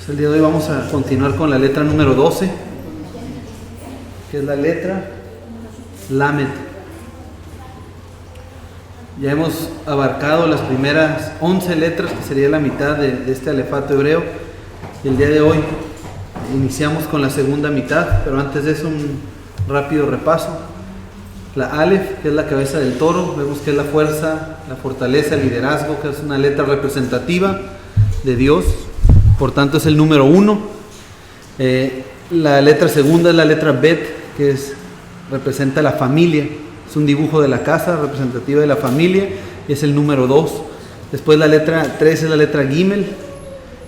El día de hoy vamos a continuar con la letra número 12, que es la letra Lamed. Ya hemos abarcado las primeras 11 letras, que sería la mitad de este alefato hebreo. Y el día de hoy iniciamos con la segunda mitad, pero antes de eso un rápido repaso. La Aleph, que es la cabeza del toro, vemos que es la fuerza, la fortaleza, el liderazgo, que es una letra representativa de Dios, por tanto es el número 1. La letra segunda es la letra Bet, que representa la familia, es un dibujo de la casa representativa de la familia, y es el número 2. Después la letra 3 es la letra Gimel,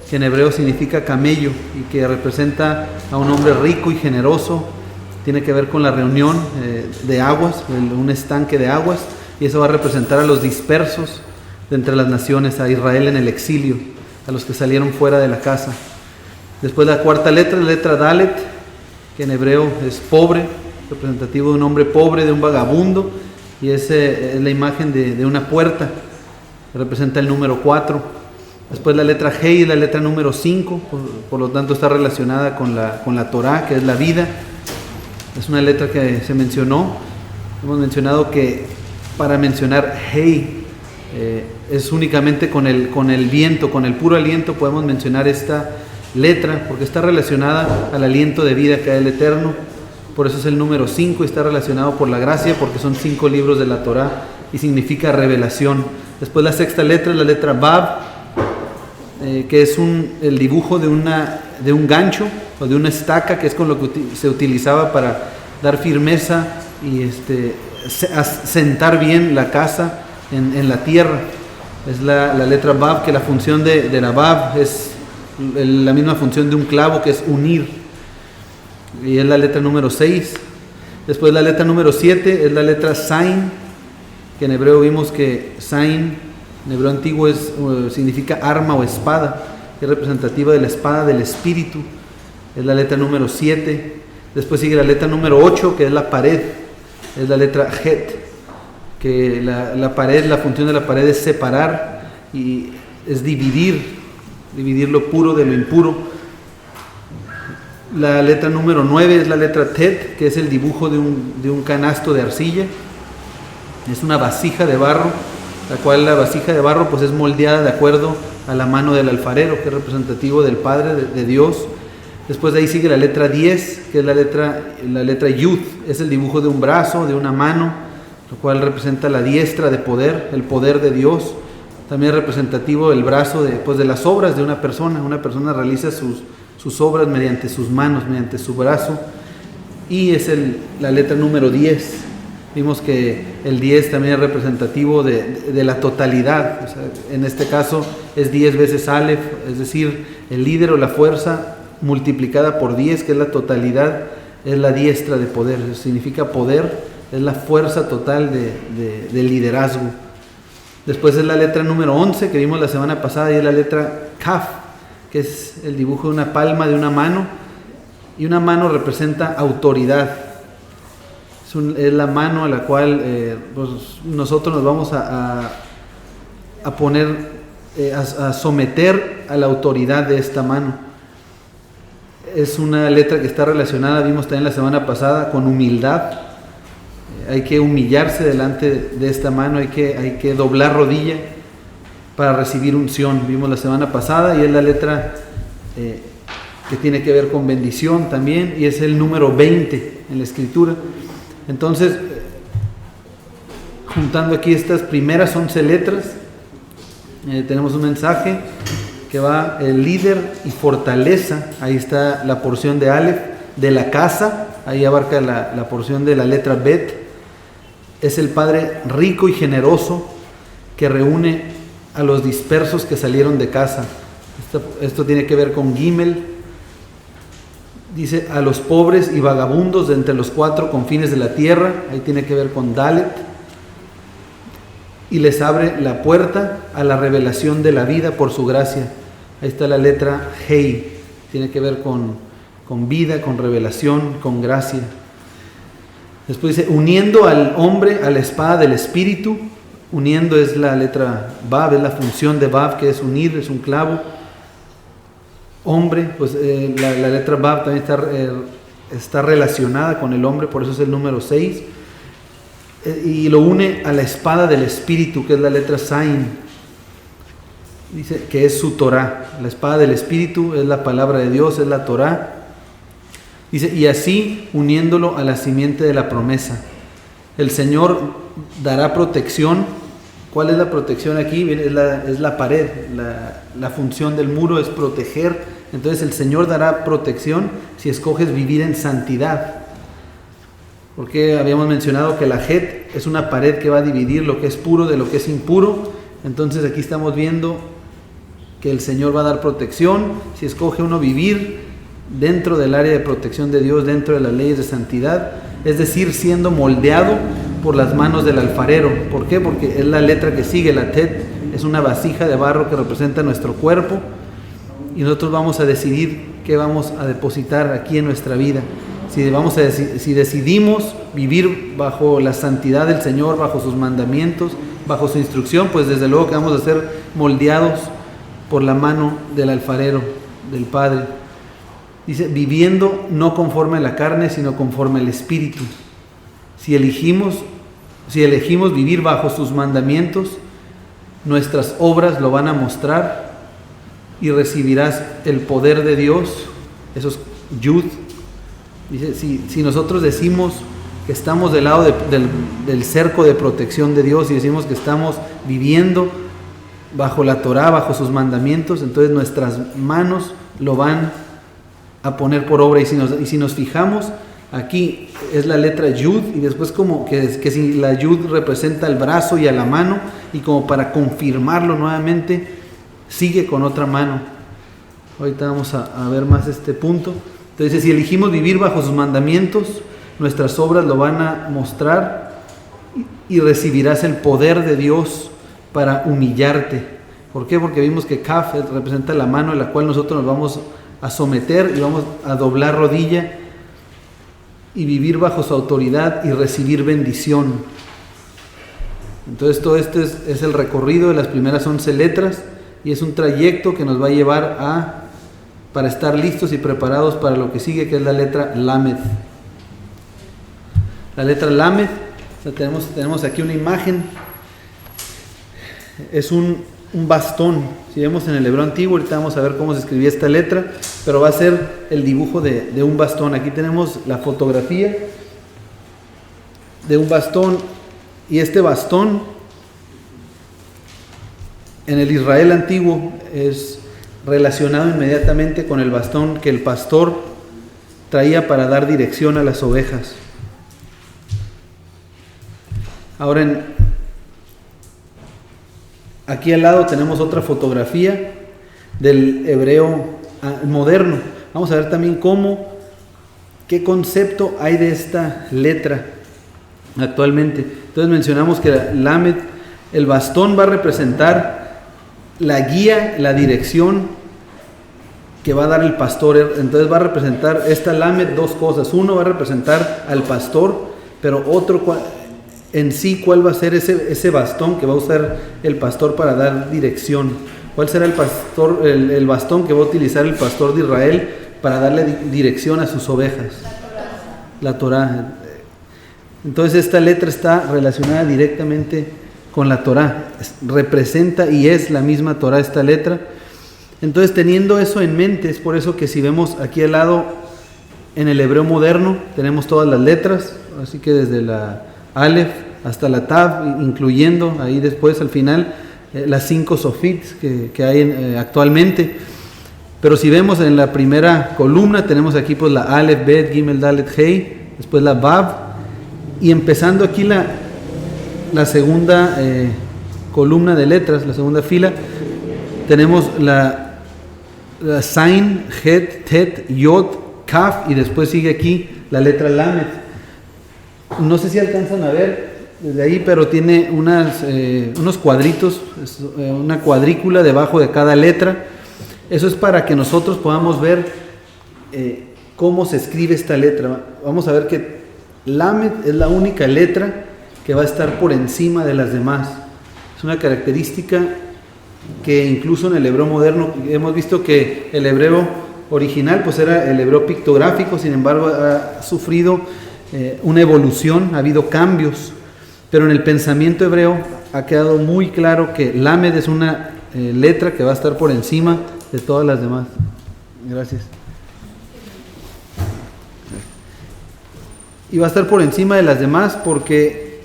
que en hebreo significa camello, y que representa a un hombre rico y generoso. Tiene que ver con la reunión de aguas, un estanque de aguas, y eso va a representar a los dispersos de entre las naciones, a Israel en el exilio, a los que salieron fuera de la casa. Después la cuarta letra, la letra Dalet, que en hebreo es pobre, representativo de un hombre pobre, de un vagabundo, y es la imagen de una puerta, que representa el número 4. Después la letra Hei, la letra número 5, por lo tanto está relacionada con la Torah, que es la vida. Es una letra que se mencionó. Hemos mencionado que para mencionar Hei es únicamente con el viento, con el puro aliento podemos mencionar esta letra, porque está relacionada al aliento de vida que hay el Eterno. Por eso es el número 5 y está relacionado por la gracia, porque son 5 libros de la Torah y significa revelación. Después la sexta letra es la letra Vav, que es el dibujo de un gancho o de una estaca, que es con lo que se utilizaba para dar firmeza y sentar bien la casa en la tierra. Es la letra Vav, que la función de la Vav es la misma función de un clavo, que es unir, y es la letra número 6. Después la letra número 7 es la letra Zain, que en hebreo vimos que Zain en hebreo antiguo significa arma o espada, que es representativa de la espada del espíritu. Es la letra número 7. Después sigue la letra número 8, que es la pared, es la letra Het, que la pared, la función de la pared es separar y es dividir lo puro de lo impuro. La letra número 9 es la letra Tet, que es el dibujo de un canasto de arcilla. Es una vasija de barro, la cual la vasija de barro pues es moldeada de acuerdo a la mano del alfarero, que es representativo del Padre, de Dios. Después de ahí sigue la letra 10, que es la letra Yud, es el dibujo de un brazo, de una mano, lo cual representa la diestra de poder, el poder de Dios. También es representativo el brazo de las obras de una persona. Una persona realiza sus obras mediante sus manos, mediante su brazo. Y es la letra número 10. Vimos que el 10 también es representativo de la totalidad. O sea, en este caso es 10 veces Aleph, es decir, el líder o la fuerza multiplicada por 10, que es la totalidad, es la diestra de poder. Eso significa poder, es la fuerza total de liderazgo. Después es la letra número 11, que vimos la semana pasada, y es la letra Kaf, que es el dibujo de una palma de una mano, y una mano representa autoridad. Es la mano a la cual pues nosotros nos vamos a poner, a someter a la autoridad de esta mano. Es una letra que está relacionada, vimos también la semana pasada, con humildad. Hay que humillarse delante de esta mano, hay que doblar rodilla para recibir unción. Vimos la semana pasada, y es la letra que tiene que ver con bendición también, y es el número 20 en la escritura. Entonces, juntando aquí estas primeras 11 letras, tenemos un mensaje que va el líder y fortaleza. Ahí está la porción de Aleph, de la casa, ahí abarca la porción de la letra Bet. Es el Padre rico y generoso que reúne a los dispersos que salieron de casa. Esto tiene que ver con Gimel. Dice a los pobres y vagabundos de entre los 4 confines de la tierra. Ahí tiene que ver con Dalet. Y les abre la puerta a la revelación de la vida por su gracia. Ahí está la letra Hei. Tiene que ver con vida, con revelación, con gracia. Después dice, uniendo al hombre a la espada del espíritu. Uniendo es la letra Vav, es la función de Vav, que es unir, es un clavo. hombre, pues la letra Vav también está relacionada con el hombre, por eso es el número 6, y lo une a la espada del Espíritu, que es la letra Zain, dice que es su Torah. La espada del Espíritu es la palabra de Dios, es la Torah. Dice, y así uniéndolo a la simiente de la promesa. El Señor dará protección. ¿Cuál es la protección aquí? Es la pared. La función del muro es proteger. Entonces el Señor dará protección si escoges vivir en santidad. Porque habíamos mencionado que la Het es una pared que va a dividir lo que es puro de lo que es impuro. Entonces aquí estamos viendo que el Señor va a dar protección si escoge uno vivir dentro del área de protección de Dios, dentro de las leyes de santidad, es decir, siendo moldeado por las manos del alfarero. ¿Por qué? Porque es la letra que sigue, la Tet, es una vasija de barro que representa nuestro cuerpo, y nosotros vamos a decidir qué vamos a depositar aquí en nuestra vida. Si decidimos vivir bajo la santidad del Señor, bajo sus mandamientos, bajo su instrucción, pues desde luego que vamos a ser moldeados por la mano del alfarero, del Padre. Dice, viviendo no conforme a la carne, sino conforme al Espíritu. Si elegimos vivir bajo sus mandamientos, nuestras obras lo van a mostrar y recibirás el poder de Dios. Eso es Yud. Dice, si nosotros decimos que estamos del lado del cerco de protección de Dios y decimos que estamos viviendo bajo la Torah, bajo sus mandamientos, entonces nuestras manos lo van a poner por obra. Y si nos fijamos, aquí es la letra Yud, y después como que si la Yud representa el brazo y a la mano, y como para confirmarlo nuevamente, sigue con otra mano. Ahorita vamos a ver más este punto. Entonces, si elegimos vivir bajo sus mandamientos, nuestras obras lo van a mostrar y recibirás el poder de Dios para humillarte. ¿Por qué? Porque vimos que Kaf representa la mano en la cual nosotros nos vamos a someter y vamos a doblar rodilla y vivir bajo su autoridad y recibir bendición. Entonces todo esto es el recorrido de las primeras 11 letras, y es un trayecto que nos va a llevar para estar listos y preparados para lo que sigue, que es la letra Lamed. La letra Lamed, tenemos aquí una imagen, es un bastón. Si vemos en el hebreo antiguo, ahorita vamos a ver cómo se escribía esta letra, pero va a ser el dibujo de un bastón. Aquí tenemos la fotografía de un bastón, y este bastón en el Israel antiguo es relacionado inmediatamente con el bastón que el pastor traía para dar dirección a las ovejas. Ahora aquí al lado tenemos otra fotografía del hebreo moderno. Vamos a ver también qué concepto hay de esta letra actualmente. Entonces mencionamos que Lamed, el bastón, va a representar la guía, la dirección que va a dar el pastor. Entonces va a representar esta Lamed dos cosas. Uno, va a representar al pastor, pero otro en sí, ¿cuál va a ser ese bastón que va a usar el pastor para dar dirección? ¿Cuál será el bastón que va a utilizar el pastor de Israel para darle dirección a sus ovejas? La Torah. Entonces esta letra está relacionada directamente con la Torah. Representa y es la misma Torah esta letra. Entonces, teniendo eso en mente, es por eso que si vemos aquí al lado en el hebreo moderno, tenemos todas las letras, así que desde la Aleph hasta la Tav, incluyendo ahí después al final las 5 sofits que hay actualmente. Pero si vemos en la primera columna, tenemos aquí pues la Aleph, Bet, Gimel, Dalet, Hei, después la Vav, y empezando aquí la segunda columna de letras, la segunda fila, tenemos la Zain, Het, Tet, Yod, Kaf, y después sigue aquí la letra Lamed. No sé si alcanzan a ver desde ahí, pero tiene unos cuadritos, una cuadrícula debajo de cada letra. Eso es para que nosotros podamos ver cómo se escribe esta letra. Vamos a ver que Lamed es la única letra que va a estar por encima de las demás. Es una característica que incluso en el hebreo moderno. Hemos visto que el hebreo original pues era el hebreo pictográfico, sin embargo ha sufrido una evolución, ha habido cambios, pero en el pensamiento hebreo ha quedado muy claro que Lamed es una letra que va a estar por encima de todas las demás. Gracias. Y va a estar por encima de las demás porque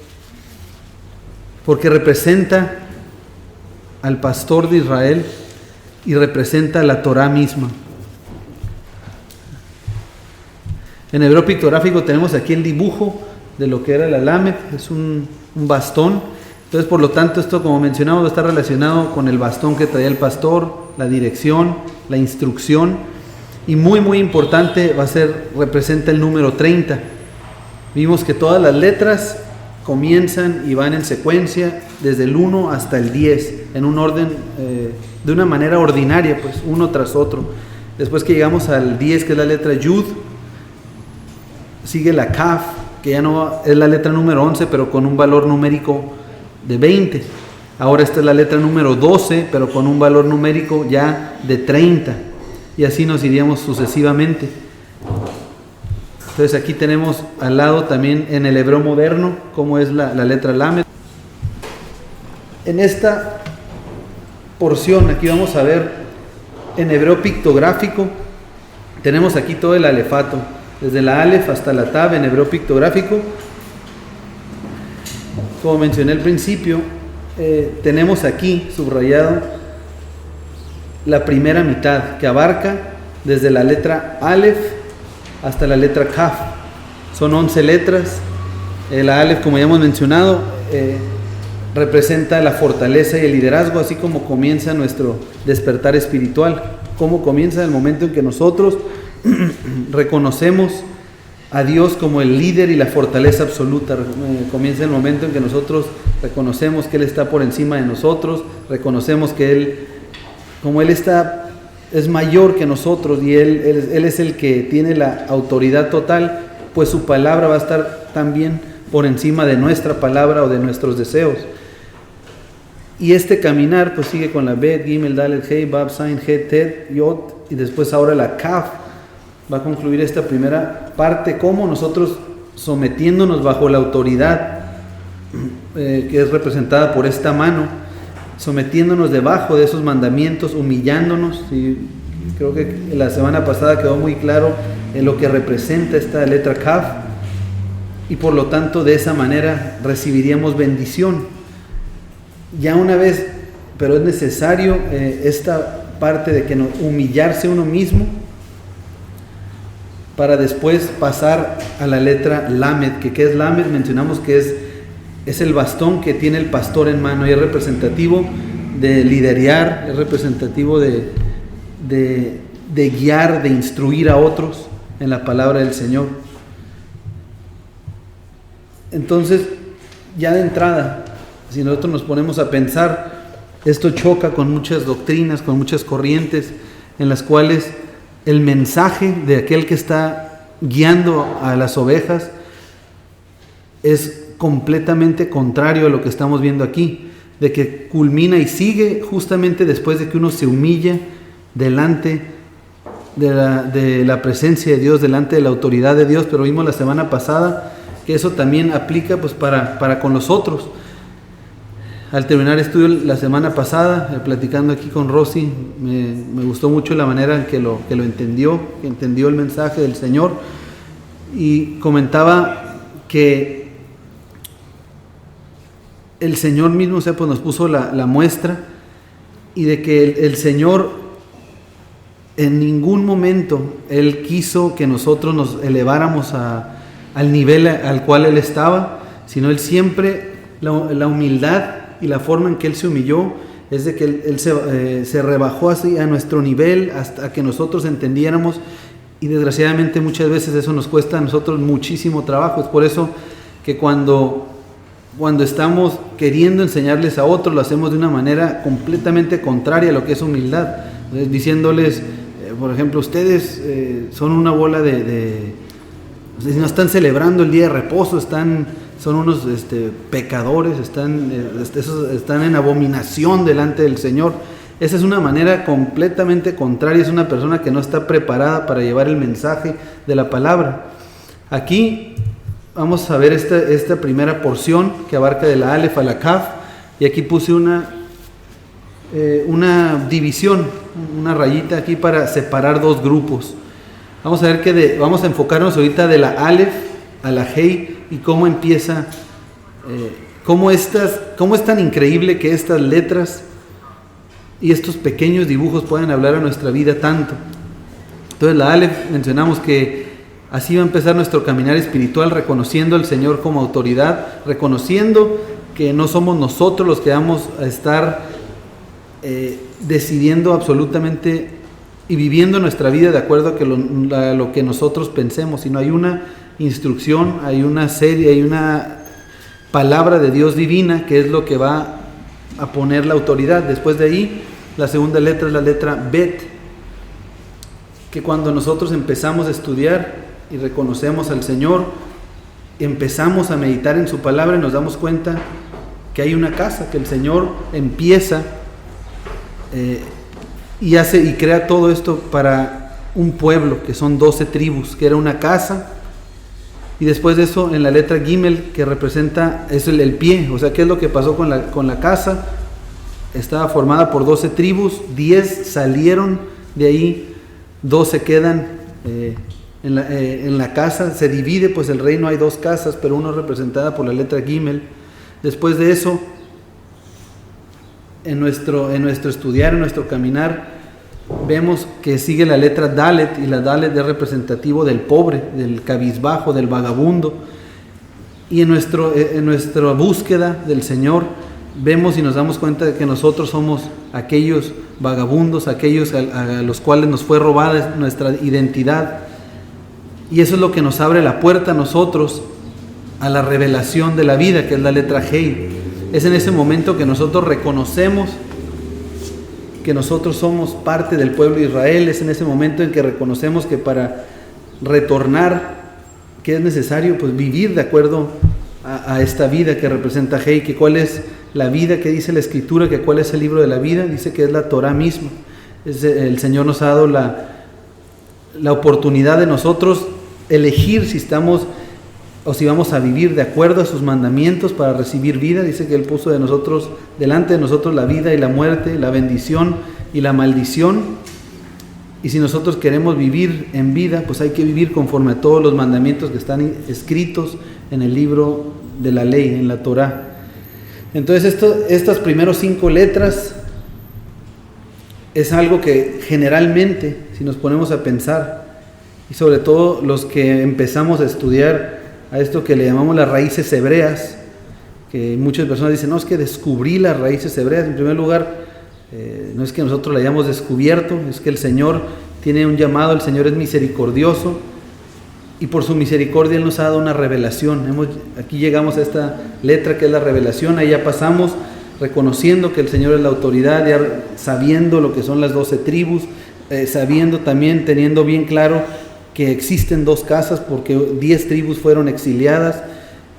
representa al pastor de Israel y representa la Torah misma. En hebreo pictográfico tenemos aquí el dibujo de lo que era la Lamed, es un bastón. Entonces, por lo tanto, esto, como mencionamos, está relacionado con el bastón que traía el pastor, la dirección, la instrucción, y muy muy importante representa el número 30. Vimos que todas las letras comienzan y van en secuencia desde el 1 hasta el 10, en un orden, de una manera ordinaria, pues uno tras otro. Después que llegamos al 10, que es la letra Yud, sigue la Kaf, que ya no es la letra número 11, pero con un valor numérico de 20. Ahora esta es la letra número 12, pero con un valor numérico ya de 30. Y así nos iríamos sucesivamente. Entonces aquí tenemos al lado también en el hebreo moderno cómo es la letra Lamed. En esta porción aquí vamos a ver en hebreo pictográfico, tenemos aquí todo el alefato, desde la Alef hasta la Tab en hebreo pictográfico. Como mencioné al principio, tenemos aquí subrayado la primera mitad, que abarca desde la letra Alef hasta la letra Kaf. Son 11 letras. La Alef, como ya hemos mencionado, representa la fortaleza y el liderazgo, así como comienza nuestro despertar espiritual. Cómo comienza el momento en que nosotros reconocemos a Dios como el líder y la fortaleza absoluta. Comienza el momento en que nosotros reconocemos que Él está por encima de nosotros, reconocemos que Él, como Él está, es mayor que nosotros y Él es el que tiene la autoridad total, pues su palabra va a estar también por encima de nuestra palabra o de nuestros deseos. Y este caminar pues sigue con la Bet, Gimel, Dalet, Hei, Bab, Zain, Het, Tet, Yod, y después ahora la Kaf. Va a concluir esta primera parte, como nosotros sometiéndonos bajo la autoridad que es representada por esta mano, sometiéndonos debajo de esos mandamientos, humillándonos. Y creo que la semana pasada quedó muy claro en lo que representa esta letra Kaf, y por lo tanto de esa manera recibiríamos bendición. Ya una vez, pero es necesario esta parte de que humillarse uno mismo, para después pasar a la letra Lamed, que ¿qué es Lamed? Mencionamos que es el bastón que tiene el pastor en mano y es representativo de liderear, es representativo de guiar, de instruir a otros en la palabra del Señor. Entonces, ya de entrada, si nosotros nos ponemos a pensar, esto choca con muchas doctrinas, con muchas corrientes en las cuales el mensaje de aquel que está guiando a las ovejas es completamente contrario a lo que estamos viendo aquí, de que culmina y sigue justamente después de que uno se humilla delante de la presencia de Dios, delante de la autoridad de Dios. Pero vimos la semana pasada que eso también aplica pues para con los otros. Al terminar el estudio la semana pasada, platicando aquí con Rosy, me gustó mucho la manera en que lo entendió, que entendió el mensaje del Señor, y comentaba que el Señor mismo, pues nos puso la muestra, y de que el Señor en ningún momento Él quiso que nosotros nos eleváramos al nivel al cual Él estaba, sino Él siempre, la humildad y la forma en que Él se humilló es de que Él se rebajó así a nuestro nivel hasta que nosotros entendiéramos, y desgraciadamente muchas veces eso nos cuesta a nosotros muchísimo trabajo. Es por eso que cuando estamos queriendo enseñarles a otros, lo hacemos de una manera completamente contraria a lo que es humildad. Entonces, diciéndoles, por ejemplo, ustedes son una bola no están celebrando el día de reposo, están son unos pecadores, están en abominación delante del Señor. Esa es una manera completamente contraria, es una persona que no está preparada para llevar el mensaje de la palabra. Aquí vamos a ver esta primera porción que abarca de la Aleph a la Kaf, y aquí puse una división, una rayita aquí para separar dos grupos. Vamos a ver vamos a enfocarnos ahorita de la Aleph a la Hei y cómo empieza, cómo es tan increíble que estas letras y estos pequeños dibujos pueden hablar a nuestra vida tanto. Entonces la Aleph, mencionamos que así va a empezar nuestro caminar espiritual, reconociendo al Señor como autoridad, reconociendo que no somos nosotros los que vamos a estar decidiendo absolutamente y viviendo nuestra vida de acuerdo a lo que nosotros pensemos, sino hay una instrucción, hay una serie, hay una palabra de Dios divina que es lo que va a poner la autoridad. Después de ahí, la segunda letra es la letra Bet, que cuando nosotros empezamos a estudiar y reconocemos al Señor, empezamos a meditar en su palabra y nos damos cuenta que hay una casa, que el Señor empieza y crea todo esto para un pueblo, que son 12 tribus, que era una casa. Y después de eso, en la letra Gimel, que representa, es el pie, o sea, ¿qué es lo que pasó con la casa? Estaba formada por 12 tribus, 10 salieron de ahí, 12 quedan en la casa, se divide, pues el reino hay 2 casas, pero uno representada por la letra Gimel. Después de eso, en nuestro estudiar, en nuestro caminar, vemos que sigue la letra Dalet, y la Dalet es representativo del pobre, del cabizbajo, del vagabundo. Y en nuestra búsqueda del Señor vemos y nos damos cuenta de que nosotros somos aquellos vagabundos, aquellos a los cuales nos fue robada nuestra identidad, y eso es lo que nos abre la puerta a nosotros a la revelación de la vida, que es la letra Hei. Es en ese momento que nosotros reconocemos que nosotros somos parte del pueblo de Israel. Es en ese momento en que reconocemos que para retornar, que es necesario pues vivir de acuerdo a esta vida que representa Hei. Que cuál es la vida que dice la Escritura, que cuál es el libro de la vida, dice que es la Torah misma. El Señor nos ha dado la oportunidad de nosotros elegir si estamos o si vamos a vivir de acuerdo a sus mandamientos para recibir vida. Dice que Él puso delante de nosotros la vida y la muerte, la bendición y la maldición. Y si nosotros queremos vivir en vida, pues hay que vivir conforme a todos los mandamientos que están escritos en el libro de la ley, en la Torah. Entonces estas primeros 5 letras es algo que generalmente, si nos ponemos a pensar, y sobre todo los que empezamos a estudiar a esto que le llamamos las raíces hebreas, que muchas personas dicen, no, es que descubrí las raíces hebreas. En primer lugar, no es que nosotros la hayamos descubierto, es que el Señor tiene un llamado, el Señor es misericordioso, y por su misericordia Él nos ha dado una revelación. Aquí llegamos a esta letra que es la revelación. Ahí ya pasamos reconociendo que el Señor es la autoridad, ya sabiendo lo que son las 12 tribus, sabiendo también, teniendo bien claro que existen 2 casas, porque 10 tribus fueron exiliadas,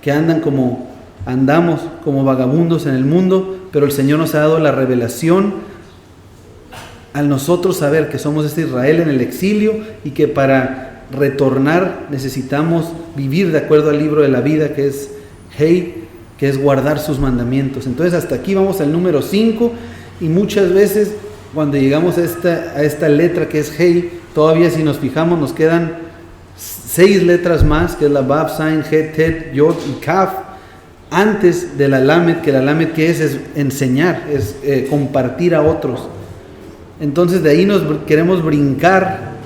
que andamos como vagabundos en el mundo, pero el Señor nos ha dado la revelación al nosotros saber que somos este Israel en el exilio y que para retornar necesitamos vivir de acuerdo al libro de la vida, que es Hei, que es guardar sus mandamientos. Entonces hasta aquí vamos al número 5, y muchas veces cuando llegamos a esta letra que es Hei, todavía si nos fijamos nos quedan 6 letras más, que es la Vav, Zain, Het, Tet, Yod y Kaf, antes de la Lamed, que la Lamed que es enseñar, es compartir a otros. Entonces de ahí nos queremos brincar,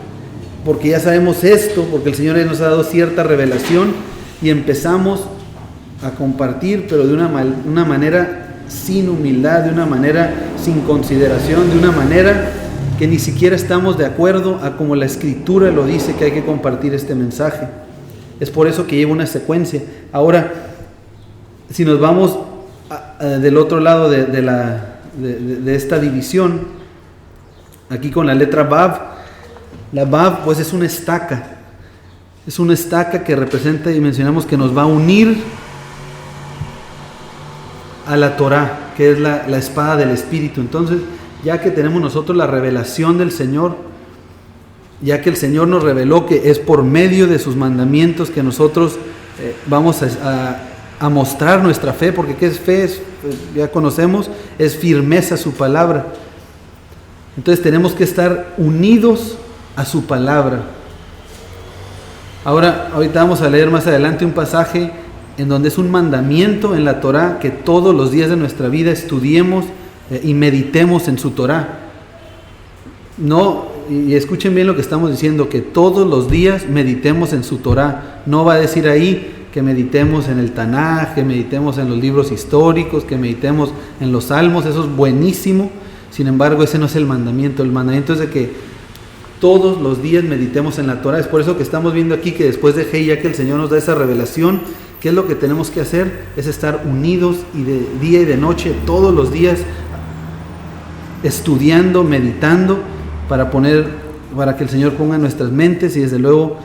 porque ya sabemos esto, porque el Señor nos ha dado cierta revelación, y empezamos a compartir, pero de una manera sin humildad, de una manera sin consideración, de una manera que ni siquiera estamos de acuerdo a como la Escritura lo dice que hay que compartir este mensaje. Es por eso que lleva una secuencia. Ahora, si nos vamos del otro lado de esta división, aquí con la letra Vav, la Vav pues es una estaca que representa, y mencionamos que nos va a unir a la Torá, que es la espada del Espíritu. Entonces, ya que tenemos nosotros la revelación del Señor, ya que el Señor nos reveló que es por medio de sus mandamientos que nosotros vamos a mostrar nuestra fe, porque ¿qué es fe? Ya conocemos, es firmeza a su palabra. Entonces tenemos que estar unidos a su palabra. Ahorita vamos a leer más adelante un pasaje en donde es un mandamiento en la Torá que todos los días de nuestra vida estudiemos y meditemos en su Torá. No, y escuchen bien lo que estamos diciendo, que todos los días meditemos en su Torá. No va a decir ahí que meditemos en el Tanaj, que meditemos en los libros históricos, que meditemos en los salmos. Eso es buenísimo. Sin embargo, ese no es el mandamiento. El mandamiento es de que todos los días meditemos en la Torá. Es por eso que estamos viendo aquí que después de Hey, ya que el Señor nos da esa revelación, ¿qué es lo que tenemos que hacer? Es estar unidos y de día y de noche, todos los días, estudiando, meditando, para que el Señor ponga en nuestras mentes y desde luego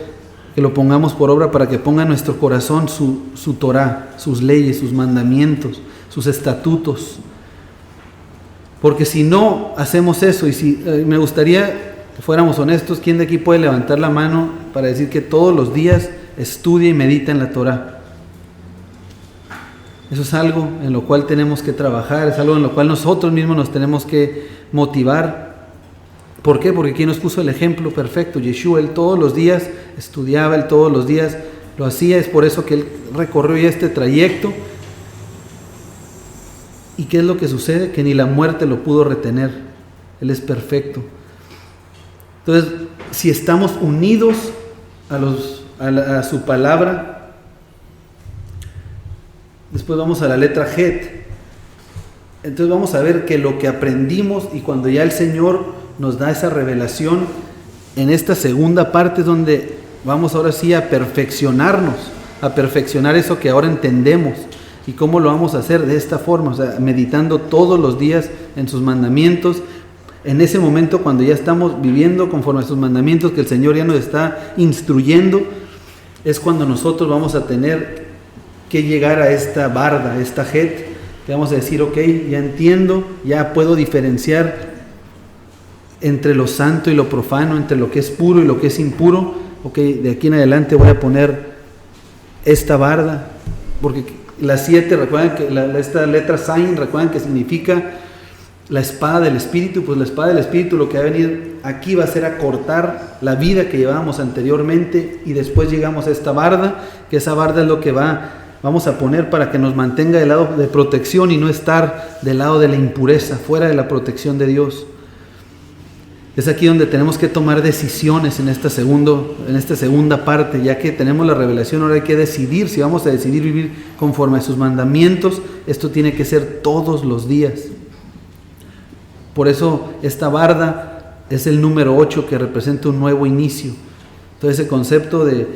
que lo pongamos por obra para que ponga en nuestro corazón su Torá, sus leyes, sus mandamientos, sus estatutos. Porque si no hacemos eso, y si me gustaría que fuéramos honestos, ¿quién de aquí puede levantar la mano para decir que todos los días estudia y medita en la Torá? Eso es algo en lo cual tenemos que trabajar, es algo en lo cual nosotros mismos nos tenemos que motivar. ¿Por qué? Porque ¿quién nos puso el ejemplo perfecto? Yeshua. Él todos los días estudiaba, él todos los días lo hacía. Es por eso que él recorrió ya este trayecto. ¿Y qué es lo que sucede? Que ni la muerte lo pudo retener. Él es perfecto. Entonces, si estamos unidos a su palabra, después vamos a la letra Het. Entonces vamos a ver que lo que aprendimos, y cuando ya el Señor nos da esa revelación, en esta segunda parte es donde vamos ahora sí a perfeccionarnos, a perfeccionar eso que ahora entendemos. ¿Y cómo lo vamos a hacer? De esta forma, o sea, meditando todos los días en sus mandamientos. En ese momento, cuando ya estamos viviendo conforme a sus mandamientos, que el Señor ya nos está instruyendo, es cuando nosotros vamos a tener que llegar a esta barda, a esta Het, que vamos a decir, ok, ya entiendo, ya puedo diferenciar entre lo santo y lo profano, entre lo que es puro y lo que es impuro. Ok, de aquí en adelante voy a poner esta barda, porque la 7, recuerden que esta letra Zain, recuerden que significa la espada del Espíritu. Pues la espada del Espíritu lo que va a venir aquí va a ser a cortar la vida que llevábamos anteriormente, y después llegamos a esta barda, que esa barda es lo que vamos a poner para que nos mantenga del lado de protección y no estar del lado de la impureza, fuera de la protección de Dios. Es aquí donde tenemos que tomar decisiones en esta segunda parte. Ya que tenemos la revelación, ahora hay que decidir si vamos a decidir vivir conforme a sus mandamientos. Esto tiene que ser todos los días. Por eso esta barda es el número 8, que representa un nuevo inicio. Todo ese concepto de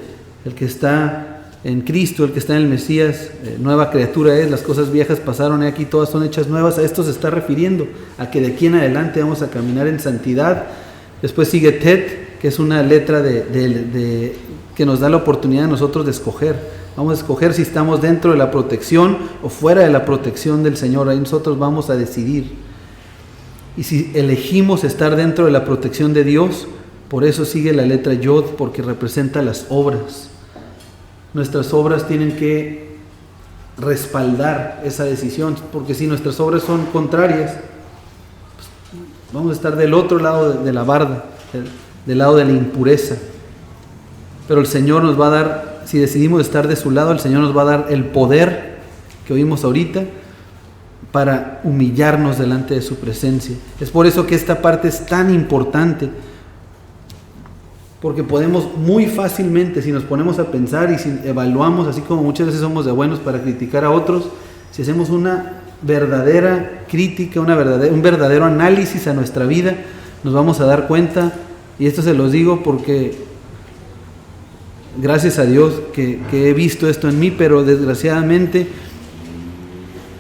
el que está en Cristo, el que está en el Mesías, nueva criatura es, las cosas viejas pasaron y aquí todas son hechas nuevas. A esto se está refiriendo, a que de aquí en adelante vamos a caminar en santidad. Después sigue Tet, que es una letra que nos da la oportunidad a nosotros de escoger. Vamos a escoger si estamos dentro de la protección o fuera de la protección del Señor. Ahí nosotros vamos a decidir. Y si elegimos estar dentro de la protección de Dios, por eso sigue la letra Yod, porque representa las obras. Nuestras obras tienen que respaldar esa decisión, porque si nuestras obras son contrarias, pues vamos a estar del otro lado de la barda, del lado de la impureza. Pero el Señor nos va a dar, si decidimos estar de su lado, el Señor nos va a dar el poder que oímos ahorita para humillarnos delante de su presencia. Es por eso que esta parte es tan importante, porque podemos muy fácilmente, si nos ponemos a pensar y si evaluamos, así como muchas veces somos de buenos para criticar a otros, si hacemos una verdadera crítica, un verdadero análisis a nuestra vida, nos vamos a dar cuenta, y esto se los digo porque gracias a Dios que he visto esto en mí, pero desgraciadamente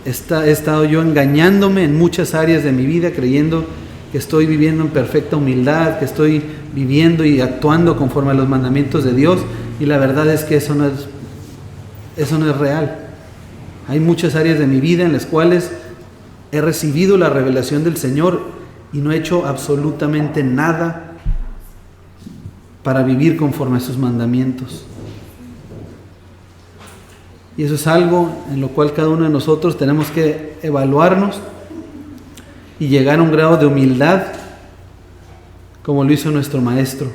he estado yo engañándome en muchas áreas de mi vida, creyendo que estoy viviendo en perfecta humildad, que estoy viviendo y actuando conforme a los mandamientos de Dios, y la verdad es que eso no es real. Hay muchas áreas de mi vida en las cuales he recibido la revelación del Señor y no he hecho absolutamente nada para vivir conforme a sus mandamientos. Y eso es algo en lo cual cada uno de nosotros tenemos que evaluarnos y llegar a un grado de humildad como lo hizo nuestro Maestro,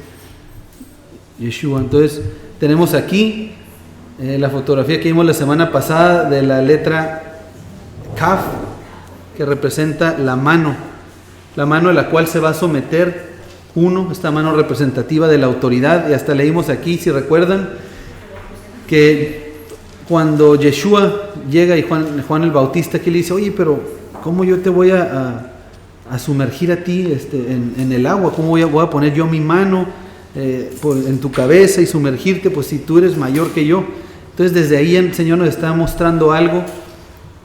Yeshua. Entonces, tenemos aquí la fotografía que vimos la semana pasada de la letra Kaf, que representa la mano a la cual se va a someter uno, esta mano representativa de la autoridad. Y hasta leímos aquí, si recuerdan, que cuando Yeshua llega y Juan el Bautista aquí le dice: oye, pero ¿cómo yo te voy a sumergir a ti en el agua? ¿Cómo voy a poner yo mi mano en tu cabeza y sumergirte, pues si tú eres mayor que yo? Entonces desde ahí el Señor nos está mostrando algo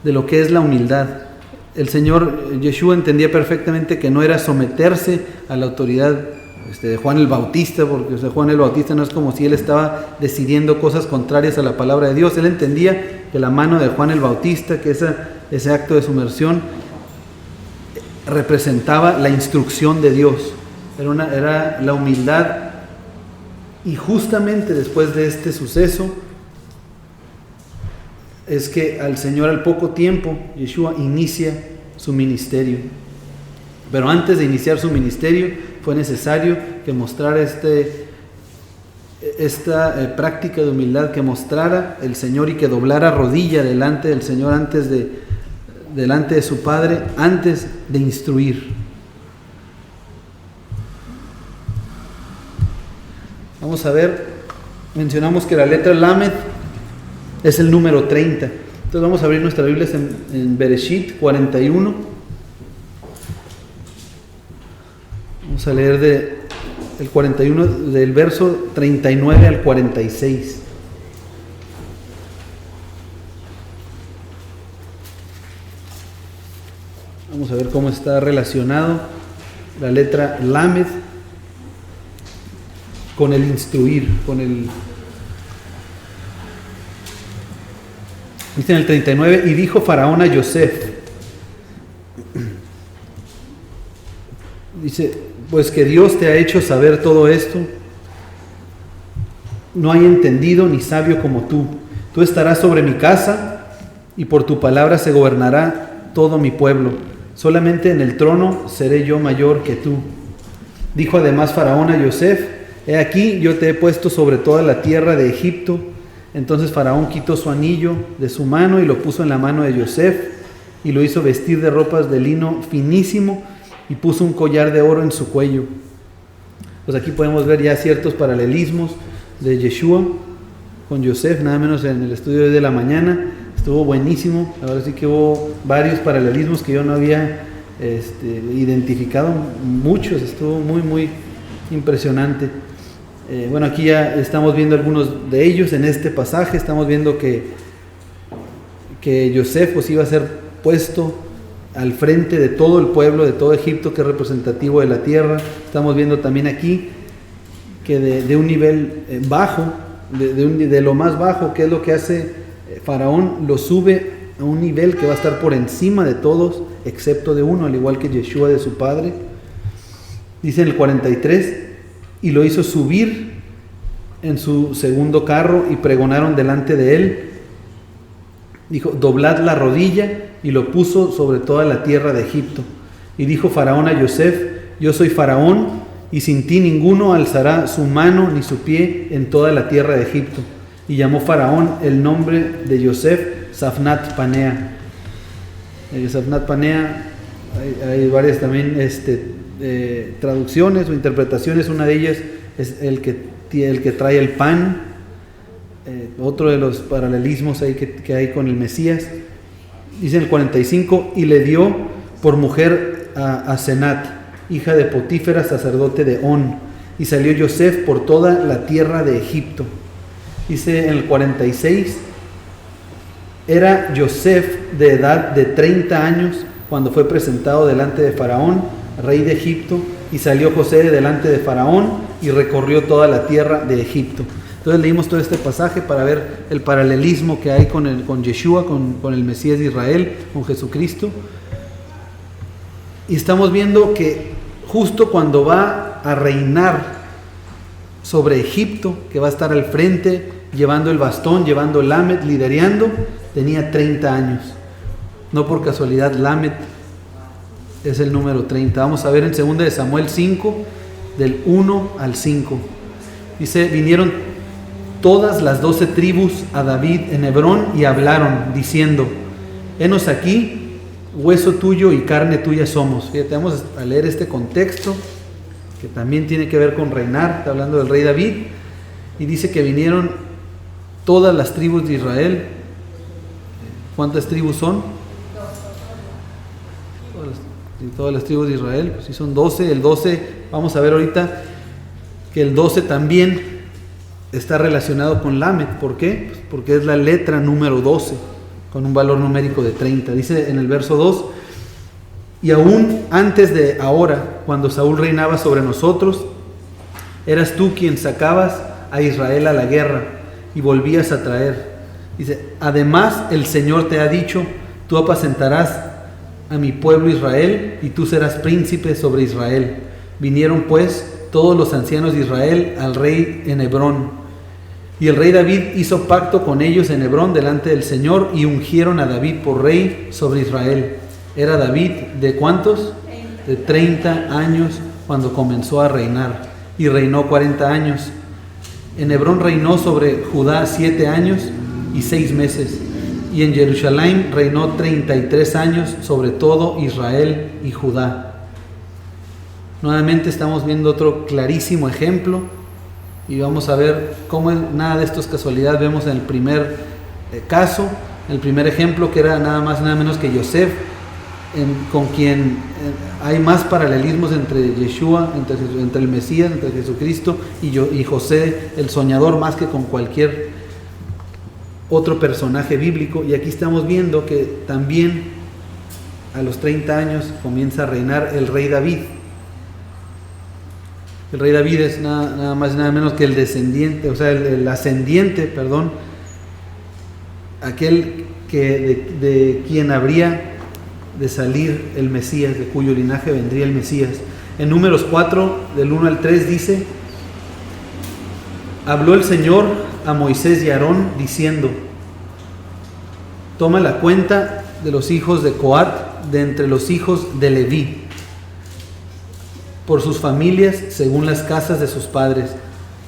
de lo que es la humildad. El Señor Yeshua entendía perfectamente que no era someterse a la autoridad de Juan el Bautista, porque Juan el Bautista no es como si él estaba decidiendo cosas contrarias a la palabra de Dios. Él entendía que la mano de Juan el Bautista, que ese acto de sumersión representaba la instrucción de Dios, era la humildad. Y justamente después de este suceso es que al Señor, al poco tiempo, Yeshua inicia su ministerio. Pero antes de iniciar su ministerio fue necesario que mostrara esta práctica de humildad, que mostrara el Señor y que doblara rodilla delante del Señor, delante de su Padre, antes de instruir. Vamos a ver, mencionamos que la letra Lamed es el número 30. Entonces vamos a abrir nuestras Biblias en Bereshit 41. Vamos a leer el 41, del verso 39 al 46. Vamos a ver cómo está relacionado la letra Lamed con el instruir, dice en el 39: y dijo Faraón a Yosef, dice, pues que Dios te ha hecho saber todo esto, no hay entendido ni sabio como tú. Tú estarás sobre mi casa y por tu palabra se gobernará todo mi pueblo. Solamente en el trono seré yo mayor que tú. Dijo además Faraón a Yosef: he aquí, yo te he puesto sobre toda la tierra de Egipto. Entonces Faraón quitó su anillo de su mano y lo puso en la mano de Yosef y lo hizo vestir de ropas de lino finísimo y puso un collar de oro en su cuello. Pues aquí podemos ver ya ciertos paralelismos de Yeshua con Yosef, nada menos en el estudio de la mañana. Estuvo buenísimo. Ahora sí que hubo varios paralelismos que yo no había identificado, muchos. Estuvo muy, muy impresionante. Bueno, aquí ya estamos viendo algunos de ellos en este pasaje. Estamos viendo que Yosef pues iba a ser puesto al frente de todo el pueblo, de todo Egipto, que es representativo de la tierra. Estamos viendo también aquí que de un nivel bajo, de lo más bajo, que es lo que hace Faraón, lo sube a un nivel que va a estar por encima de todos, excepto de uno, al igual que Yeshua de su padre. Dice en el 43: y lo hizo subir en su segundo carro y pregonaron delante de él. Dijo: doblad la rodilla, y lo puso sobre toda la tierra de Egipto. Y dijo Faraón a Yosef: yo soy Faraón, y sin ti ninguno alzará su mano ni su pie en toda la tierra de Egipto. Y llamó Faraón el nombre de Yosef Safnat Panea. Safnat Panea, hay varias también traducciones o interpretaciones. Una de ellas es el que trae el pan. Otro de los paralelismos ahí que hay con el Mesías. Dice en el 45: y le dio por mujer a Asenat, hija de Potífera, sacerdote de On, y salió Yosef por toda la tierra de Egipto. Dice en el 46: era Yosef de edad de 30 años cuando fue presentado delante de Faraón, rey de Egipto, y salió José de delante de Faraón y recorrió toda la tierra de Egipto. Entonces leímos todo este pasaje para ver el paralelismo que hay con Yeshua, con el Mesías de Israel, con Jesucristo. Y estamos viendo que justo cuando va a reinar sobre Egipto, que va a estar al frente, llevando el bastón, llevando Lamed, liderando, tenía 30 años. No por casualidad, Lamed es el número 30. Vamos a ver en 2 de Samuel 5, del 1 al 5. Dice, vinieron todas las 12 tribus a David en Hebrón y hablaron, diciendo, henos aquí, hueso tuyo y carne tuya somos. Fíjate, vamos a leer este contexto, que también tiene que ver con reinar, está hablando del rey David, y dice que vinieron todas las tribus de Israel. ¿Cuántas tribus son? Todas las tribus de Israel, pues sí son 12. El 12, vamos a ver ahorita que el 12 también está relacionado con Lamed. ¿Por qué? Pues porque es la letra número 12, con un valor numérico de 30. Dice en el verso 2, y aún antes de ahora, cuando Saúl reinaba sobre nosotros, eras tú quien sacabas a Israel a la guerra y volvías a traer. Dice, además el Señor te ha dicho, tú apacentarás a mi pueblo Israel y tú serás príncipe sobre Israel. Vinieron pues todos los ancianos de Israel al rey en Hebrón. Y el rey David hizo pacto con ellos en Hebrón delante del Señor y ungieron a David por rey sobre Israel. Era David ¿de cuántos? De 30 años cuando comenzó a reinar y reinó 40 años. En Hebrón reinó sobre Judá 7 años y 6 meses. Y en Jerusalén reinó 33 años sobre todo Israel y Judá. Nuevamente estamos viendo otro clarísimo ejemplo y vamos a ver cómo nada de esto es casualidad. Vemos en el primer caso, el primer ejemplo, que era nada más nada menos que Yosef, con quien hay más paralelismos entre Yeshua, entre el Mesías, entre Jesucristo y José, el soñador, más que con cualquier otro personaje bíblico. Y aquí estamos viendo que también a los 30 años comienza a reinar el rey David. El rey David es nada más y nada menos que el descendiente, o sea, el ascendiente, perdón, aquel que de quien habría de salir el Mesías, de cuyo linaje vendría el Mesías. En Números 4, del 1 al 3 dice, habló el Señor a Moisés y a Aarón diciendo, toma la cuenta de los hijos de Coat de entre los hijos de Leví, por sus familias según las casas de sus padres.